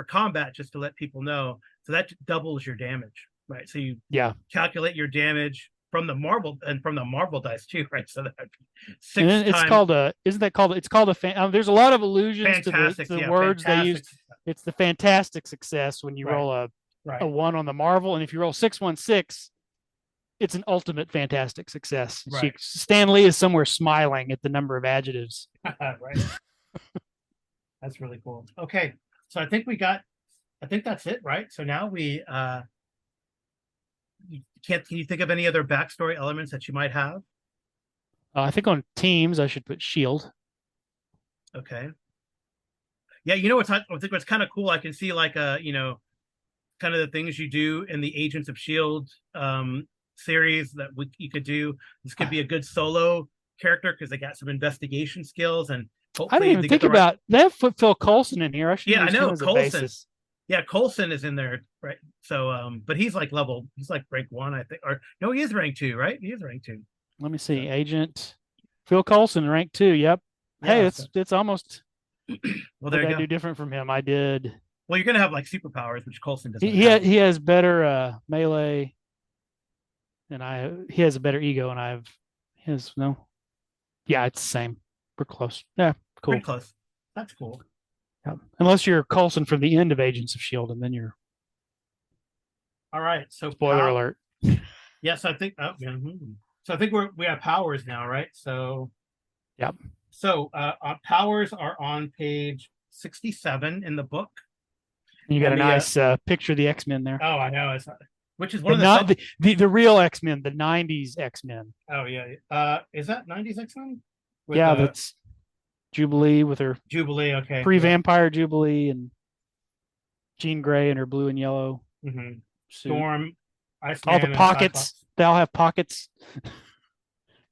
combat, just to let people know, so that doubles your damage, right? So you Yeah. calculate your damage from the marble and from the marble dice too, right? So that And six then it's times called a, isn't that called, it's called a there's a lot of allusions to fantastic, the yeah, words they use. fantastic, It's the fantastic success when you right, roll a right, one on the Marvel. And if you roll 616, it's an ultimate fantastic success. right, Stan Lee is somewhere smiling at the number of adjectives. right. That's really cool. Okay, so I think that's it, right? So now we can you think of any other backstory elements that you might have? I think on teams, I should put shield. Okay. Yeah, you know what's I think what's kind of cool. I can see like kind of the things you do in the Agents of Shield series that you could do. This could be a good solo character because they got some investigation skills and I didn't hopefully even they get think the right. about they have Phil Coulson in here. I should have Yeah, I used him know as a Colson. basis. Yeah, Colson is in there, right? So, but he's like rank one, I think, or no, he is rank two, right? He is rank two. Let me So, see. Agent Phil Coulson, rank 2. Yep. Hey, yeah. So, it's almost well, what there did you I go. do different from him? I did. Well, you're gonna have like superpowers, which Colson does He not he, have. he has better melee and he has a better ego and I have his no. Yeah, it's the same. We're close. Yeah, Pretty cool. close. That's cool. Yeah. Unless you're Coulson from the end of Agents of Shield, and then you're All right. So spoiler alert. Yes, I think. Oh, yeah. So I think we have powers now, right? So Yep. so powers are on page 67 in the book, And you got and a nice picture of the X-Men there. oh, I know it's which is one The of the not self. the real X-Men, the 90s X-Men. Oh yeah. Is that 90s X-Men with Yeah, that's Jubilee with her Jubilee? Okay. Yeah. pre-vampire Jubilee and Jean Grey in her blue and yellow suit. Storm, All the Iceman, and pockets, Cyclops. they all have pockets.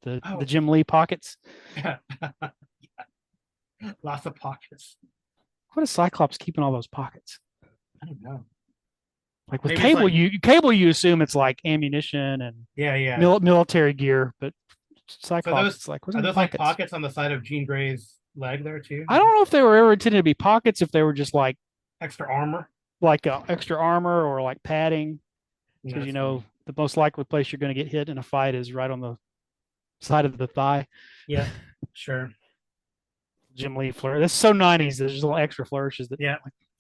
The Oh, Jim Lee pockets. lots of pockets. What is Cyclops keeping all those pockets? I don't know. Like with Maybe it's like cable, you assume it's like ammunition and yeah. military gear, but So Cyclops, it's like, what's are in the those like pockets? pockets on the side of Jean Grey's leg there too? I don't know if they were ever intended to be pockets, if they were just Extra armor. like extra armor or like padding, because That's you know funny. the most likely place you're going to get hit in a fight is right on the side of the thigh. Yeah, sure. Jim Lee flourish. That's so 90s. There's just little extra flourishes that Yeah.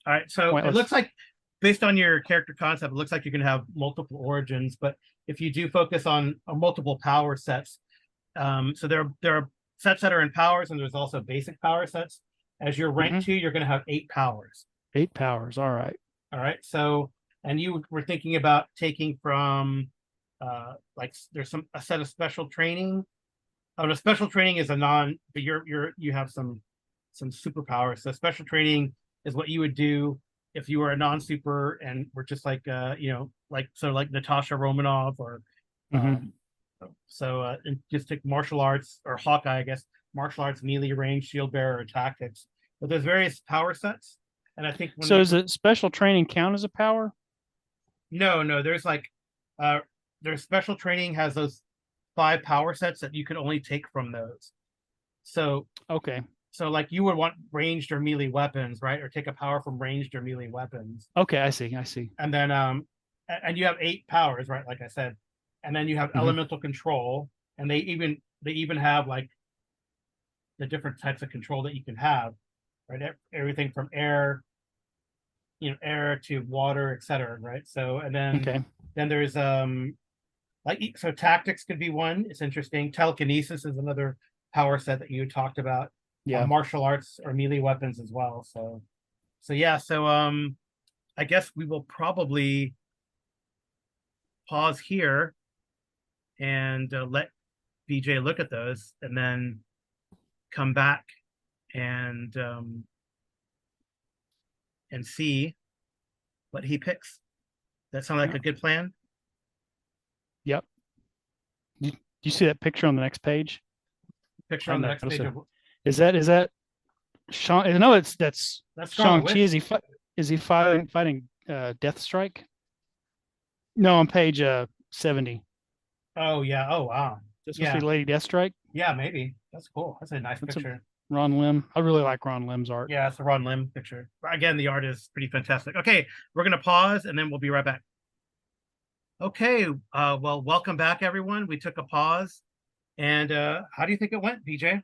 All right. So it pointless. looks like, based on your character concept, it looks like you can have multiple origins. But if you do focus on multiple power sets, so there are sets that are in powers, and there's also basic power sets. As you're rank two, you're going to have 8 powers. 8 powers. All right. All right. So, and you were thinking about taking from, like there's a set of special training. Oh, the special training is a non, but you have some superpowers. So special training is what you would do if you were a non-super and were just like like Natasha Romanoff or Mm-hmm. um and just take martial arts or Hawkeye, I guess, martial arts, melee range, shield bearer, or tactics. But there's various power sets. And I think So does it special training count as a power? no, there's like there's special training has those 5 power sets that you can only take from those. So Okay. So like you would want ranged or melee weapons, right? Or take a power from ranged or melee weapons. Okay. I see. I see. And then and you have 8 powers, right? Like I said. And then you have Mm-hmm. elemental control. And they even have like the different types of control that you can have, right? Everything from air, air to water, etc. Right. So and Okay. then there's so tactics could be one. It's interesting. Telekinesis is another power set that you talked about. Yeah. Martial arts or melee weapons as well. So yeah. So I guess we will probably pause here and let BJ look at those, and then come back and see what he picks. That sound like a good plan? Yep. Do you see that picture on the next page? Picture on the next page. Is that Sean? No, that's That's Shang Scarlet Chi. Witch. is he fighting Deathstrike? No, on page 70. Oh yeah. Oh wow. This supposed to Yeah. be Lady Deathstrike. Yeah. Maybe that's cool. That's a nice That's a picture. Ron Lim. I really like Ron Lim's art. Yeah, it's a Ron Lim picture. Again, the art is pretty fantastic. Okay, we're gonna pause and then we'll be right back. Okay. Well, welcome back, everyone. We took a pause, and how do you think it went, BJ?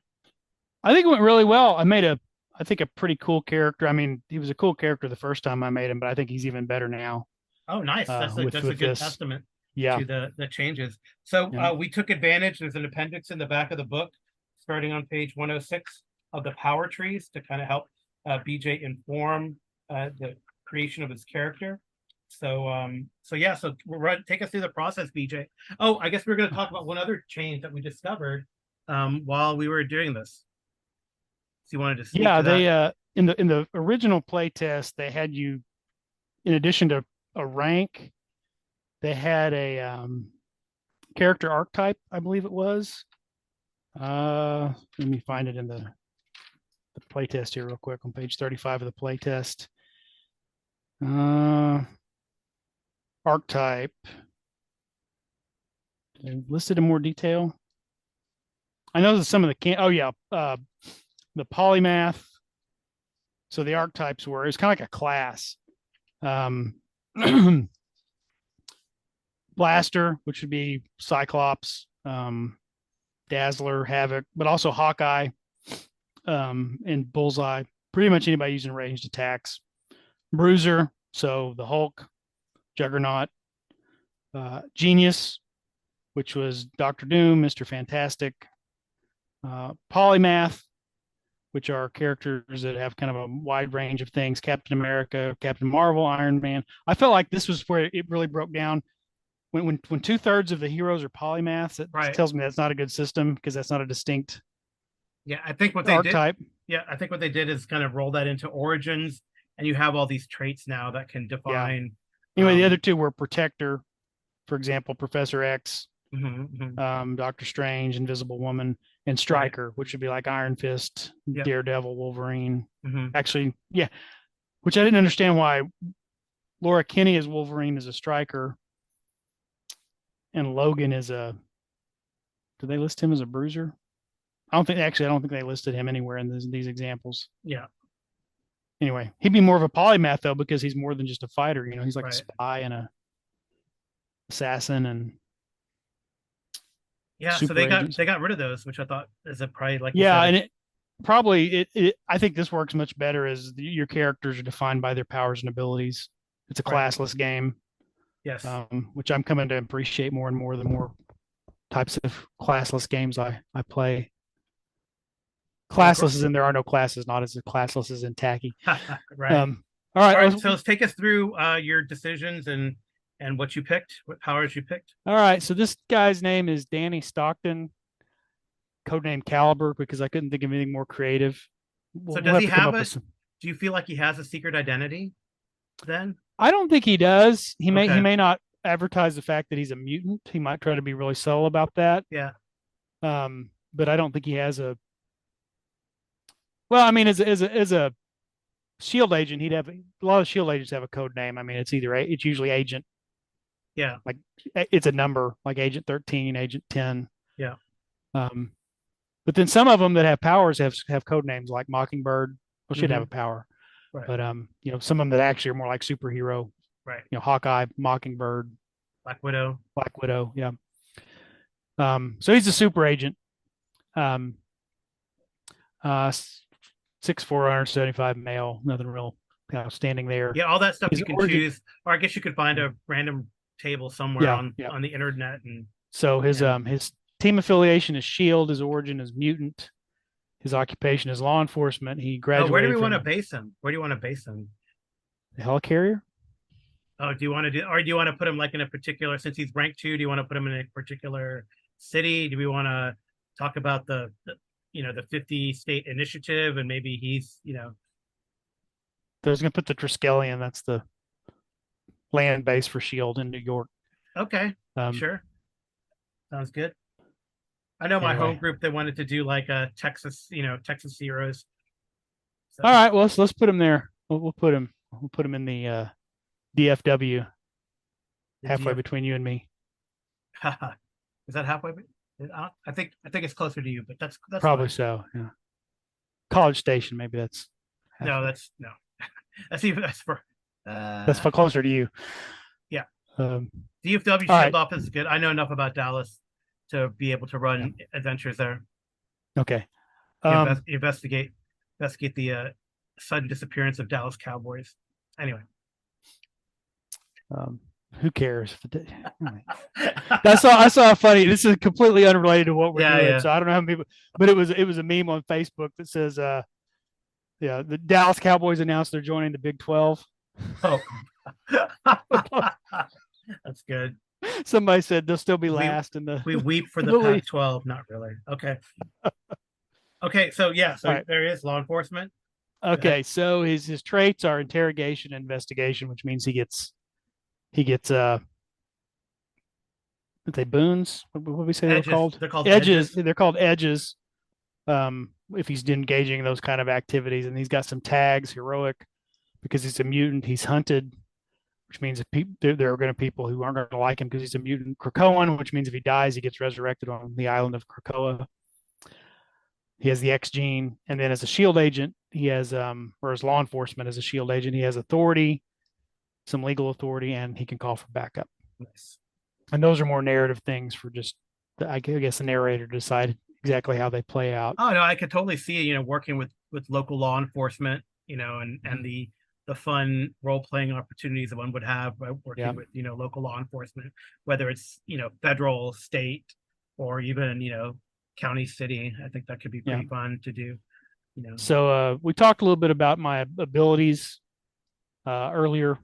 I think it went really well. I think a pretty cool character. I mean, he was a cool character the first time I made him, but I think he's even better now. Oh, nice. That's a With good this. testament Yeah. to the changes. So Yeah. we took advantage. There's an appendix in the back of the book, starting on page 106 of the power trees to kind of help BJ inform the creation of his character. So yeah. So take us through the process, BJ. Oh, I guess we're going to talk about one other change that we discovered while we were doing this. So you wanted to speak Yeah, to that? they in the original play test, they had you, in addition to a rank, they had a character archetype, I believe it was. Let me find it in the playtest here real quick on page 35 of the playtest. Archetype. Listed in more detail. I know that some of the the polymath. So the archetypes were, it's kind of like a class. Blaster, which would be Cyclops, Dazzler, Havoc, but also Hawkeye, and Bullseye. Pretty much anybody using ranged attacks. Bruiser, so the Hulk, Juggernaut, Genius, which was Doctor Doom, Mr. Fantastic, Polymath, which are characters that have kind of a wide range of things. Captain America, Captain Marvel, Iron Man. I felt like this was where it really broke down. When 2/3 of the heroes are polymaths, it Right. tells me that's not a good system because that's not a distinct Yeah, I think what they archetype. did. Yeah, I think what they did is kind of roll that into Origins, and you have all these traits now that can define. Anyway, the other two were Protector, for example, Professor X, Doctor Strange, Invisible Woman, and Striker, which would be like Iron Fist, Daredevil, Wolverine. Actually, yeah, which I didn't understand why Laura Kinney as Wolverine is a Striker, and Logan is a. Do they list him as a Bruiser? I don't think they listed him anywhere in these examples. Yeah. Anyway, he'd be more of a polymath though, because he's more than just a fighter. You know, he's like a spy and a assassin and. Yeah, so they got rid of those, which I thought is a probably like and it probably I think this works much better as your characters are defined by their powers and abilities. It's a classless game. Yes. Which I'm coming to appreciate more and more the more types of classless games I play. Classless is in there are no classes, not as classless as in tacky. Right. All right. So let's take us through your decisions and what you picked, what powers you picked. All right. So this guy's name is Danny Stockton, codename Caliber, because I couldn't think of anything more creative. So does he have a? Do you feel like he has a secret identity? Then I don't think he does. He may not advertise the fact that he's a mutant. He might try to be really subtle about that. Yeah. But I don't think he has a. Well, I mean, as a Shield agent, he'd have a lot of Shield agents have a code name. I mean, it's usually Agent. Yeah. Like it's a number, like Agent 13, Agent 10. Yeah. But then some of them that have powers have code names like Mockingbird. Well, should have a power. Right. But some of them that actually are more like superhero. Right. Hawkeye, Mockingbird, Black Widow. Yeah. So he's a super agent. 6'4", 175 male, nothing real outstanding there. Yeah, all that stuff you can choose, or I guess you could find a random table somewhere on the internet. And so his team affiliation is Shield. His origin is mutant. His occupation is law enforcement. He graduated. Where do we want to base him? Where do you want to base him? The helicarrier. Oh, do you want to put him like in a particular? Since he's rank 2, do you want to put him in a particular city? Do we want to talk about the 50 state initiative, and maybe he's There's going to put the Triskelion. That's the land base for Shield in New York. Okay, sure, sounds good. I know my home group, they wanted to do like a Texas Heroes. So. All right, well let's put him there. We'll put him We'll put him in the DFW, The halfway DF. between you and me. Is that halfway? I think it's closer to you, but that's Probably fine. so. Yeah. College Station, maybe that's No, halfway. no. That's for That's uh for closer to you. yeah. Um, DFW all Shield right. Office is good. I know enough about Dallas to be able to Yeah. run adventures there. Okay. You Um, investigate the sudden disappearance of Dallas Cowboys. Anyway. um, who cares? I saw a funny. This is completely unrelated to what we're Yeah, doing, yeah. so I don't know how many people. But it was a meme on Facebook that says, yeah, the Dallas Cowboys announced they're joining the Big 12. Oh, that's good. Somebody said they'll still be We last in we weep for in the the league. Pac-12. Not really. Okay. Okay. So yeah. All So right. there is law enforcement. Go ahead. Okay. So his traits are interrogation, investigation, which means he gets what they boons. What we say they were Edges. called? They're called Edges. edges. They're called edges. If he's engaging in those kind of activities, and he's got some tags, heroic, because he's a mutant. He's hunted, which means if there are going to be people who aren't going to like him because he's a mutant. Krakoan, which means if he dies, he gets resurrected on the island of Krakoa. He has the X gene, and then as a shield agent, he has or as law enforcement as a shield agent, he has authority, some legal authority, and he can call for backup. Nice. And those are more narrative things for just, I guess, the narrator to decide exactly how they play out. Oh no, I could totally see working with local law enforcement, and the fun role playing opportunities that one would have by Yeah, working with local law enforcement, whether it's federal, state, or even county, city. I think that could be yeah. pretty fun to do. You know, So we talked a little bit about my abilities earlier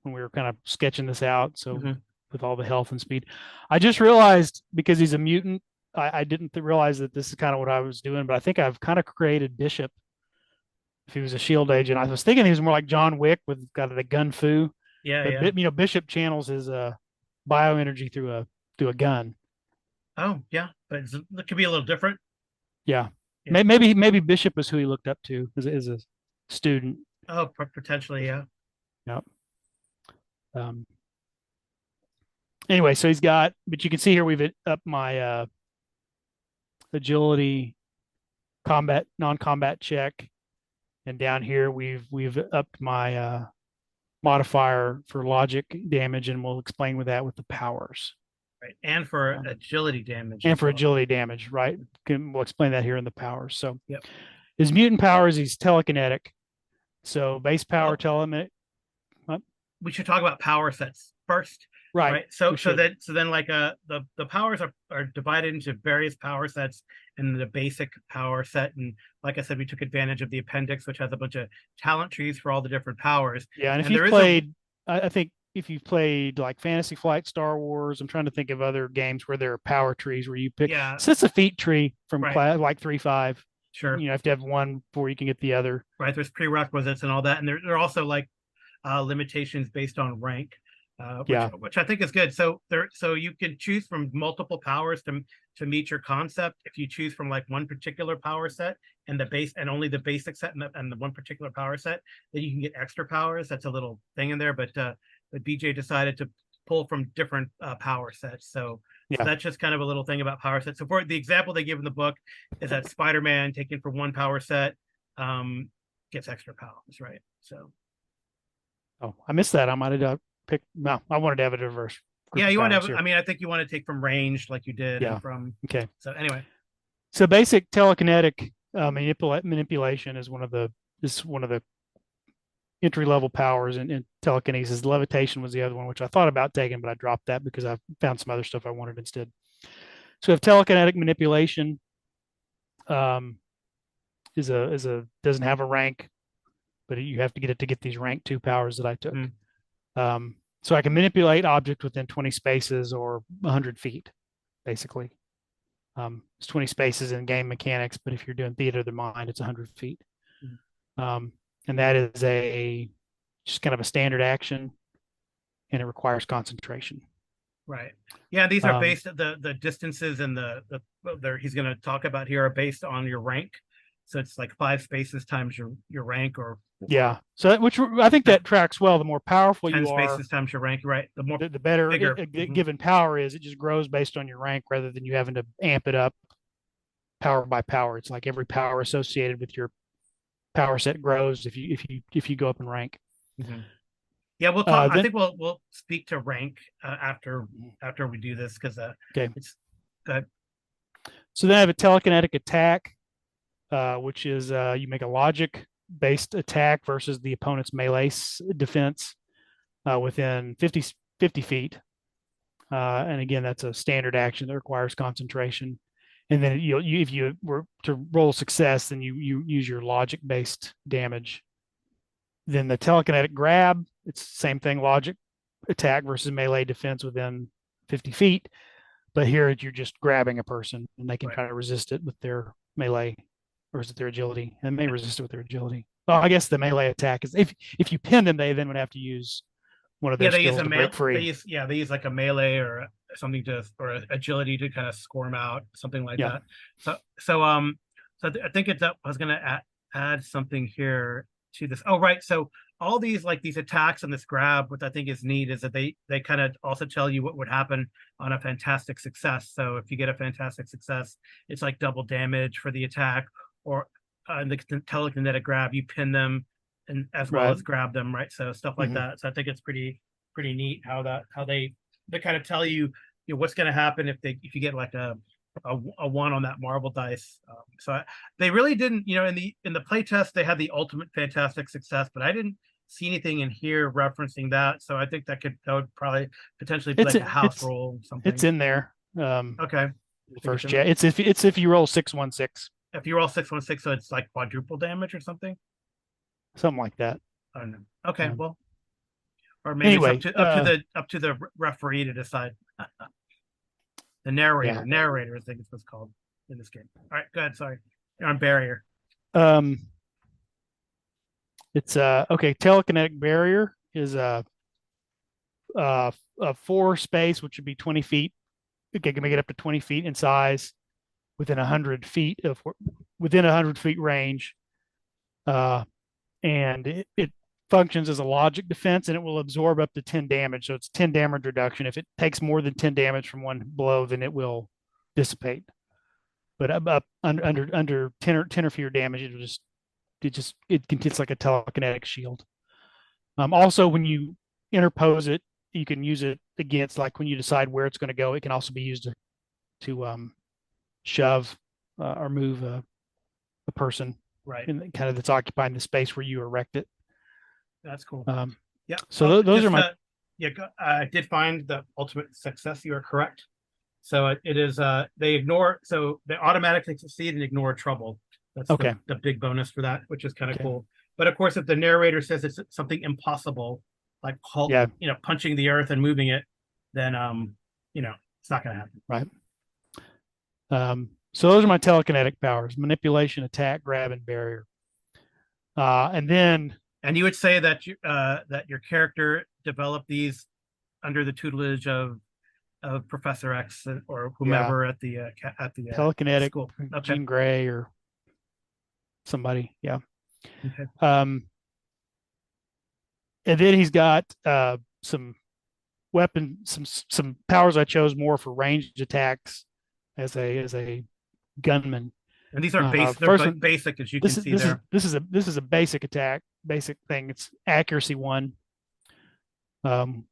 when we were kind of sketching this out. So Mhm. with all the health and speed, I just realized because he's a mutant, I didn't realize that this is kind of what I was doing, but I think I've kind of created Bishop. If he was a shield agent, I was thinking he was more like John Wick with got the gun fu, Yeah, but yeah. Bishop channels his bioenergy through a gun. Oh, yeah, but it could be a little different. Yeah, Yeah. maybe Bishop is who he looked up to as a student. Oh, potentially, yeah. Yep. Um, anyway, so he's got, but you can see here we've up my agility, combat, non-combat check, and down here we've upped my modifier for logic damage, and we'll explain with that with the powers. Right, and for Um, agility damage and as for well. agility damage, right? We'll explain that here in the powers. So Yep. his mutant powers, he's telekinetic. So base power Well, telemet. we should talk about power sets first, Right. right? So We should. then like the powers are divided into various power sets and the basic power set. And like I said, we took advantage of the appendix, which has a bunch of talent trees for all the different powers. Yeah. And if And you've there is a played, I think if you've played like Fantasy Flight, Star Wars, I'm trying to think of other games where there are power trees where you pick. yeah, So it's a feat tree from right, class like 3.5. sure, You have to have one before you can get the other. right. There's prerequisites and all that, and there are also like limitations based on rank, Yeah. which I think is good. So you can choose from multiple powers to meet your concept. If you choose from like one particular power set and the base and only the basic set and the one particular power set, then you can get extra powers. That's a little thing in there, but BJ decided to pull from different power sets. So Yeah. that's just kind of a little thing about power sets. So for the example they give in the book is that Spider-Man taken from one power set gets extra powers, right? So Oh, I missed that. I might have picked. No, I wanted to have a diverse group yeah, of you want to powers have. here. I mean, I think you want to take from ranged like you did, Yeah. and from. Okay. So anyway, So basic telekinetic manipulation is one of the entry level powers in telekinesis. Levitation was the other one, which I thought about taking, but I dropped that because I found some other stuff I wanted instead. So we have telekinetic manipulation. Is a doesn't have a rank, but you have to get it to get these rank 2 powers that I took. So I can manipulate object within 20 spaces or 100 feet, basically. It's 20 spaces in game mechanics, but if you're doing theater of the mind, it's 100 feet. And that is just kind of a standard action, and it requires concentration. right. Yeah, these are based the distances and the he's going to talk about here are based on your rank. So it's like 5 spaces times your rank, or Yeah. So which I think that tracks well. The more powerful 10 you are, spaces times your rank, right? The more the better bigger. given power is. It just grows based on your rank rather than you having to amp it up power by power. It's like every power associated with your power set grows if you go up in rank. Mhm. Yeah, we'll talk. I Then think we'll speak to rank after we do this, because okay. it's good. So then I have a telekinetic attack, which is you make a logic based attack versus the opponent's melee defense within 50 feet. And again, that's a standard action that requires concentration. And then if you were to roll success, then you use your logic based damage. Then the telekinetic grab, it's the same thing, logic attack versus melee defense within 50 feet. But here you're just grabbing a person and they can Right. try to resist it with their melee or is it their agility? And they resist it with their agility. Well, I guess the melee attack is if you pin them, they then would have to use one of Yeah, their they use skills a to mail. break free. They use like a melee or something to, or agility to kind of score them out, something like Yeah. that. So I think it's up. I was gonna add something here to this. Oh, right. So all these, like these attacks and this grab, what I think is neat is that they kind of also tell you what would happen on a fantastic success. So if you get a fantastic success, it's like double damage for the attack, or in the telekinetic grab, you pin them and as well Right. as grab them, right? So stuff like that. So I think it's pretty neat how they kind of tell you, what's going to happen if you get like a one on that marble dice. They really didn't, in the play test they had the ultimate fantastic success, but I didn't see anything in here referencing that. So I think that would probably potentially be It's like a house it's roll or it's something. in there. Okay, The think first in chat. there. It's if you roll 616, If you roll 616, so it's like quadruple damage or something. something like that. I don't know. Okay, Um, well, or maybe it's anyway, up to the referee to decide. The yeah. narrator, I think it's what's called in this game. All right, go ahead. Sorry, you're on barrier. Um, it's okay. Telekinetic barrier is a 4 space, which would be 20 feet. Okay, can make it up to 20 feet in size within 100 feet range. And it functions as a logic defense and it will absorb up to 10 damage. So it's 10 damage reduction. If it takes more than 10 damage from one blow, then it will dissipate. But up under 10 or fewer damage, it's like a telekinetic shield. Also, when you interpose it, you can use it against, like when you decide where it's going to go. It can also be used to shove or move a person, right, in kind of that's occupying the space where you erect it. That's cool. Yeah. So those are my. Yeah, I did find the ultimate success. You are correct. So it is. They ignore. So they automatically succeed and ignore trouble. That's okay. The big bonus for that, which is kind of Okay. cool. But of course, if the narrator says it's something impossible, like Hulk, Yeah. punching the earth and moving it, then it's not going to happen. Right. So those are my telekinetic powers: manipulation, attack, grab, and barrier. And then. And you would say that your character developed these under the tutelage of Professor X or whomever at the telekinetic school. Okay. Jean Grey or somebody. Yeah. Okay. And then he's got some some powers I chose more for ranged attacks as a gunman. And these are basic. Basic, as you can see there. This is a basic attack, basic thing. It's accuracy 1, +1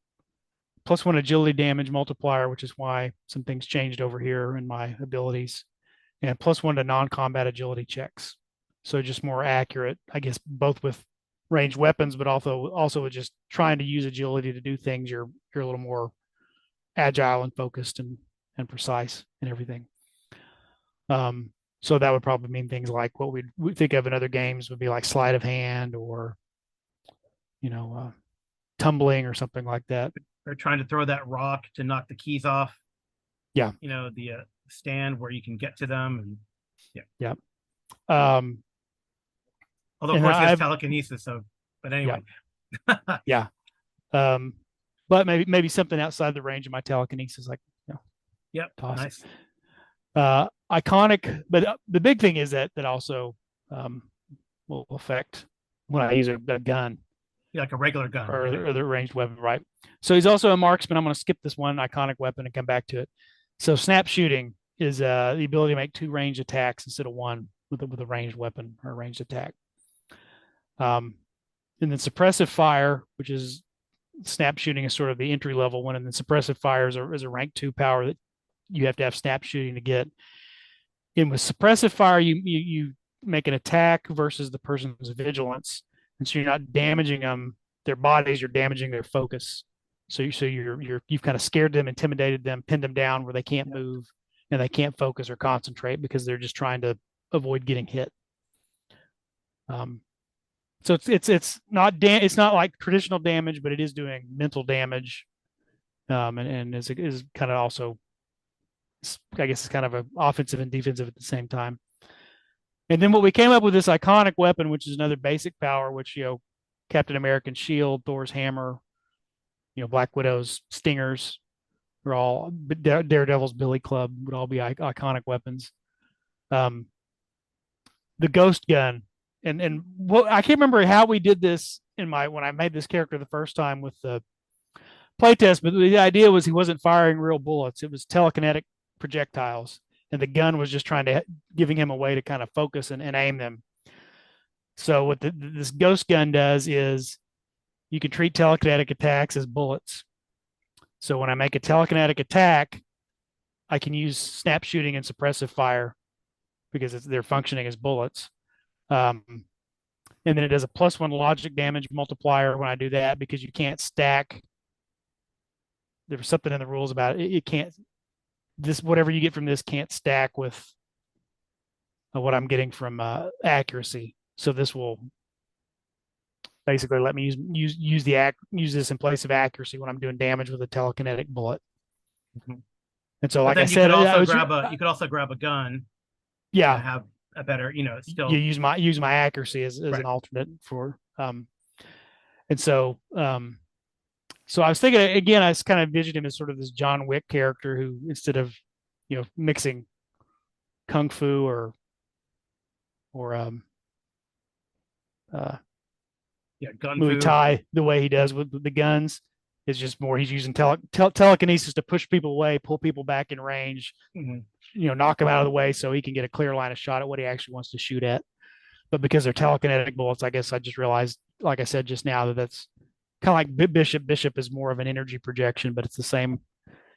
agility damage multiplier, which is why some things changed over here in my abilities, and +1 to non-combat agility checks. So just more accurate, I guess, both with ranged weapons, but also with just trying to use agility to do things. You're a little more agile and focused and precise and everything. So that would probably mean things like what we'd think of in other games would be like sleight of hand or, tumbling or something like that. Or trying to throw that rock to knock the keys off. Yeah. The stand where you can get to them. And yeah. Although, of course, he has telekinesis. So, but anyway. Yeah. But maybe something outside the range of my telekinesis, like, Yep. toss. Nice. Iconic, but the big thing is that also um, will affect when I use a gun Yeah, like a regular gun, or, right? or the ranged weapon, right? So he's also a marksman. I'm going to skip this one iconic weapon and come back to it. So snap shooting is the ability to make two ranged attacks instead of one with a ranged weapon or a ranged attack. And then suppressive fire, which is snap shooting, is sort of the entry level one, and then suppressive fire is a rank 2 power that you have to have snap shooting to get. And with suppressive fire, you make an attack versus the person's vigilance, and so you're not damaging them their bodies, you're damaging their focus. So you've kind of scared them, intimidated them, pinned them down where they can't move and they can't focus or concentrate because they're just trying to avoid getting hit. So it's not like traditional damage, but it is doing mental damage, and is kind of also, I guess, it's kind of a offensive and defensive at the same time. And then what we came up with this iconic weapon, which is another basic power, which Captain America's shield, Thor's hammer, Black Widow's stingers, are all Daredevil's billy club would all be iconic weapons. The ghost gun, and what I can't remember how we did this when I made this character the first time with the playtest, but the idea was he wasn't firing real bullets; it was telekinetic projectiles, and the gun was just giving him a way to kind of focus and aim them. So what this ghost gun does is you can treat telekinetic attacks as bullets. So when I make a telekinetic attack, I can use snap shooting and suppressive fire because they're functioning as bullets. And then it does a +1 logic damage multiplier when I do that, because you can't stack. There was something in the rules about it. It can't, whatever you get from this can't stack with what I'm getting from accuracy. So this will basically let me use this in place of accuracy when I'm doing damage with a telekinetic bullet. Mm-hmm. And so, But like then I said, you could also grab a gun. Yeah, and have a better, still you use my accuracy as right. an alternate for. And so I was thinking again, I kind of envisioned him as sort of this John Wick character who, instead of mixing kung fu or gun Muay fu. Thai the way he does with the guns, is just more he's using telekinesis to push people away, pull people back in range, knock them out of the way so he can get a clear line of shot at what he actually wants to shoot at. But because they're telekinetic bullets, I guess I just realized, like I said just now, that that's kind of like Bishop. Bishop is more of an energy projection, but it's the same.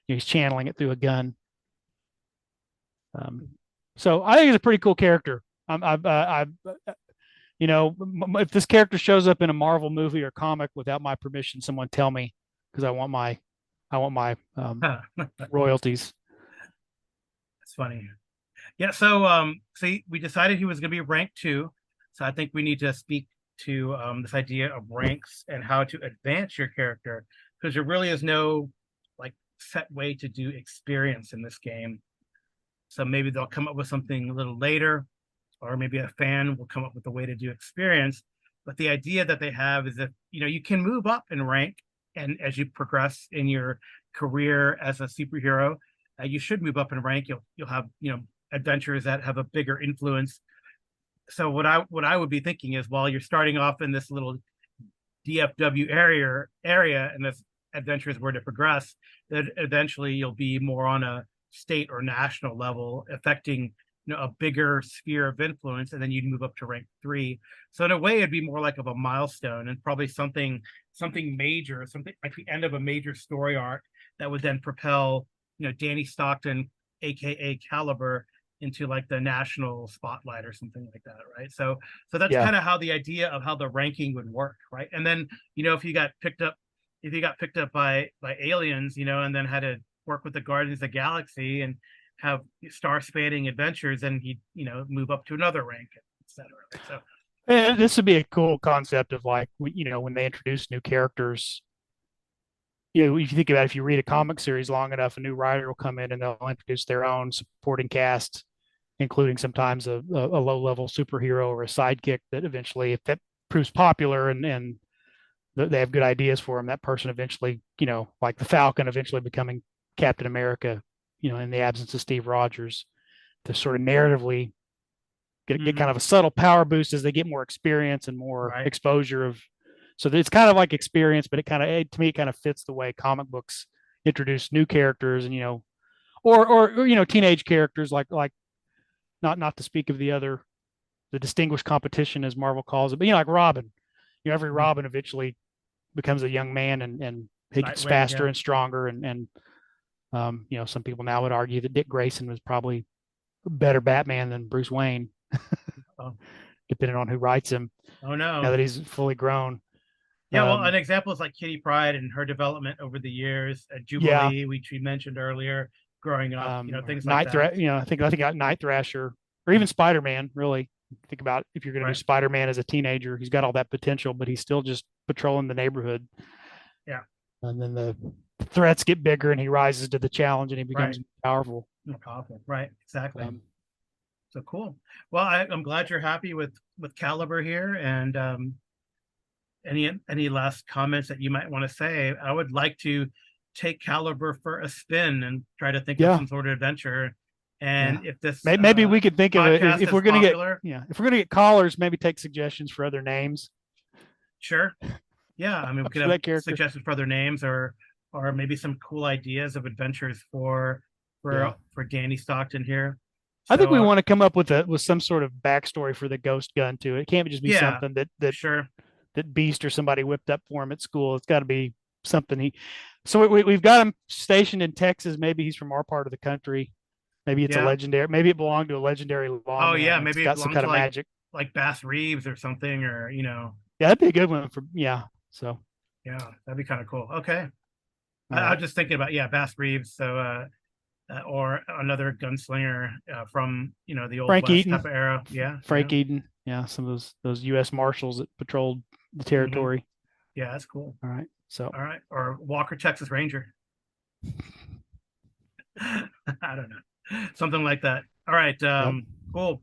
He's channeling it through a gun. So I think he's a pretty cool character. If this character shows up in a Marvel movie or comic without my permission, someone tell me, because I want my royalties. That's funny. Yeah. So see, we decided he was going to be rank 2. So I think we need to speak to this idea of ranks and how to advance your character, because there really is no like set way to do experience in this game. So maybe they'll come up with something a little later, or maybe a fan will come up with a way to do experience. But the idea that they have is that you can move up in rank, and as you progress in your career as a superhero, you should move up in rank. You'll have adventures that have a bigger influence. So what I would be thinking is, while you're starting off in this little DFW area, and this adventures were to progress, that eventually you'll be more on a state or national level, affecting a bigger sphere of influence, and then you'd move up to rank 3. So in a way, it'd be more like of a milestone, and probably something major, something like the end of a major story arc that would then propel Danny Stockton, aka Caliber, into like the national spotlight or something like that, right? So that's kind of how the idea of how the ranking would work, right? And then if you got picked up by aliens, and then had to work with the Guardians of the Galaxy and have star-spanning adventures, and he'd move up to another rank, etc. Right? So and this would be a cool concept of, like, when they introduce new characters. If you think about it, if you read a comic series long enough, a new writer will come in and they'll introduce their own supporting cast, including sometimes a low-level superhero or a sidekick that eventually, if that proves popular and they have good ideas for him, that person eventually, like the Falcon eventually becoming Captain America, in the absence of Steve Rogers, to sort of narratively get kind of a subtle power boost as they get more experience and more exposure of. So it's kind of like experience, but to me, it kind of fits the way comic books introduce new characters and, or teenage characters like not to speak of the distinguished competition as Marvel calls it, but like Robin, every Robin eventually becomes a young man and he gets faster and stronger and some people now would argue that Dick Grayson was probably a better Batman than Bruce Wayne, depending on who writes him. Oh no! Now that he's fully grown. Yeah, well, an example is like Kitty Pryde and her development over the years. Jubilee, which we mentioned earlier, growing up, things like that. I think Night Thrasher or even Spider-Man. Really, think about if you're going to do Spider-Man as a teenager, he's got all that potential, but he's still just patrolling the neighborhood. Yeah, and then the threats get bigger, and he rises to the challenge, and he becomes powerful. More powerful, right? Exactly. So cool. Well, I'm glad you're happy with Caliber here, and any last comments that you might want to say? I would like to take Caliber for a spin and try to think of some sort of adventure. And if this maybe we could think of it if we're going to if we're going to get callers, maybe take suggestions for other names. Sure. Yeah, I mean, we could have suggestions for other names or maybe some cool ideas of adventures for Danny Stockton here. I think we want to come up with some sort of backstory for the ghost gun too. It can't just be something that Beast or somebody whipped up for him at school. It's got to be something so we've got him stationed in Texas. Maybe he's from our part of the country. Maybe it's a legendary. Maybe it belonged to a legendary law. Oh yeah, maybe it's got some kind of magic, like Bass Reeves or something, or Yeah, that'd be a good one for So yeah, that'd be kind of cool. Okay, I was just thinking about Bass Reeves. So or another gunslinger from the old Frank West Eaton type of era. Yeah, Frank Eaton. Yeah, some of those U.S. Marshals that patrolled the territory. Yeah, that's cool. All right, or Walker Texas Ranger. I don't know, something like that. All right, cool.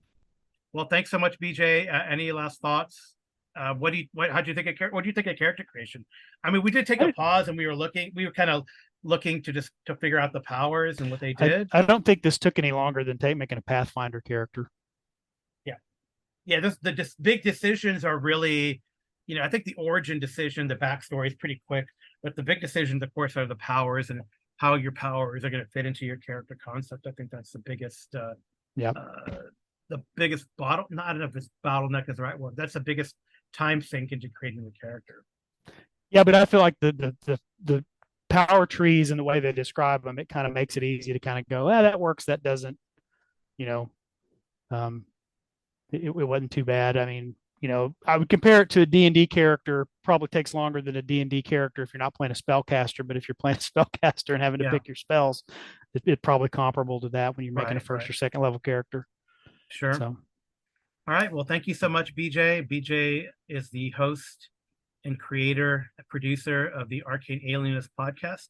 Well, thanks so much, BJ. Any last thoughts? How do you think of character creation? I mean, we did take a pause and we were kind of looking to figure out the powers and what they did. I don't think this took any longer than making a Pathfinder character. Yeah, the big decisions are really, I think the origin decision, the backstory is pretty quick, but the big decisions, of course, are the powers and how your powers are going to fit into your character concept. I think that's the biggest, the biggest not know if it's bottleneck is the right word. That's the biggest time sink into creating the character. Yeah, but I feel like the power trees and the way they describe them, it kind of makes it easy to kind of go, that works, that doesn't, it wasn't too bad. I mean, I would compare it to a D&D character. Probably takes longer than a D&D character if you're not playing a spellcaster, but if you're playing a spellcaster and having to pick your spells, it's probably comparable to that when you're making a first or second level character. Sure. So. All right. Well, thank you so much, BJ. BJ is the host and creator, producer of the Arcane Alienist podcast,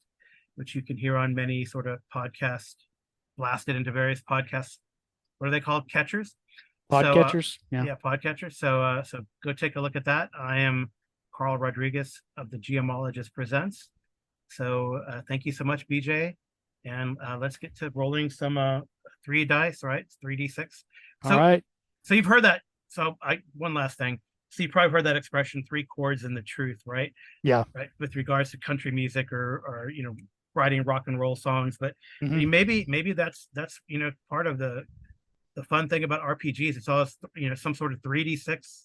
which you can hear on many sort of podcasts, blasted into various podcasts. What are they called? Catchers? Podcatchers. Podcatchers. So go take a look at that. I am Carl Rodriguez of the Geomologist Presents. So thank you so much, BJ. And let's get to rolling some 3 dice, right? It's 3d6. All right. So you've heard that. So one last thing. So you probably heard that expression, 3 chords and the truth, right? Yeah. Right. With regards to country music or writing rock and roll songs. But maybe that's part of the fun thing about RPGs. It's all some sort of 3d6.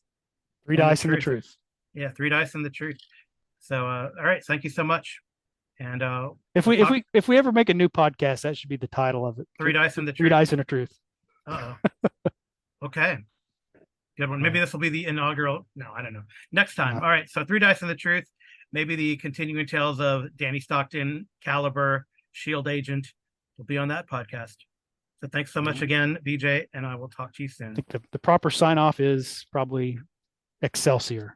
3 dice and the truth. Yeah, 3 dice and the truth. So all right, thank you so much. And if we ever make a new podcast, that should be the title of it. 3 dice and the truth. 3 dice and the truth. Okay. Good one. Maybe this will be the inaugural. No, I don't know. Next time. All right. So 3 dice and the truth. Maybe the continuing tales of Danny Stockton, Caliber, Shield Agent will be on that podcast. So thanks so much again, BJ, and I will talk to you soon. I think the proper sign off is probably Excelsior.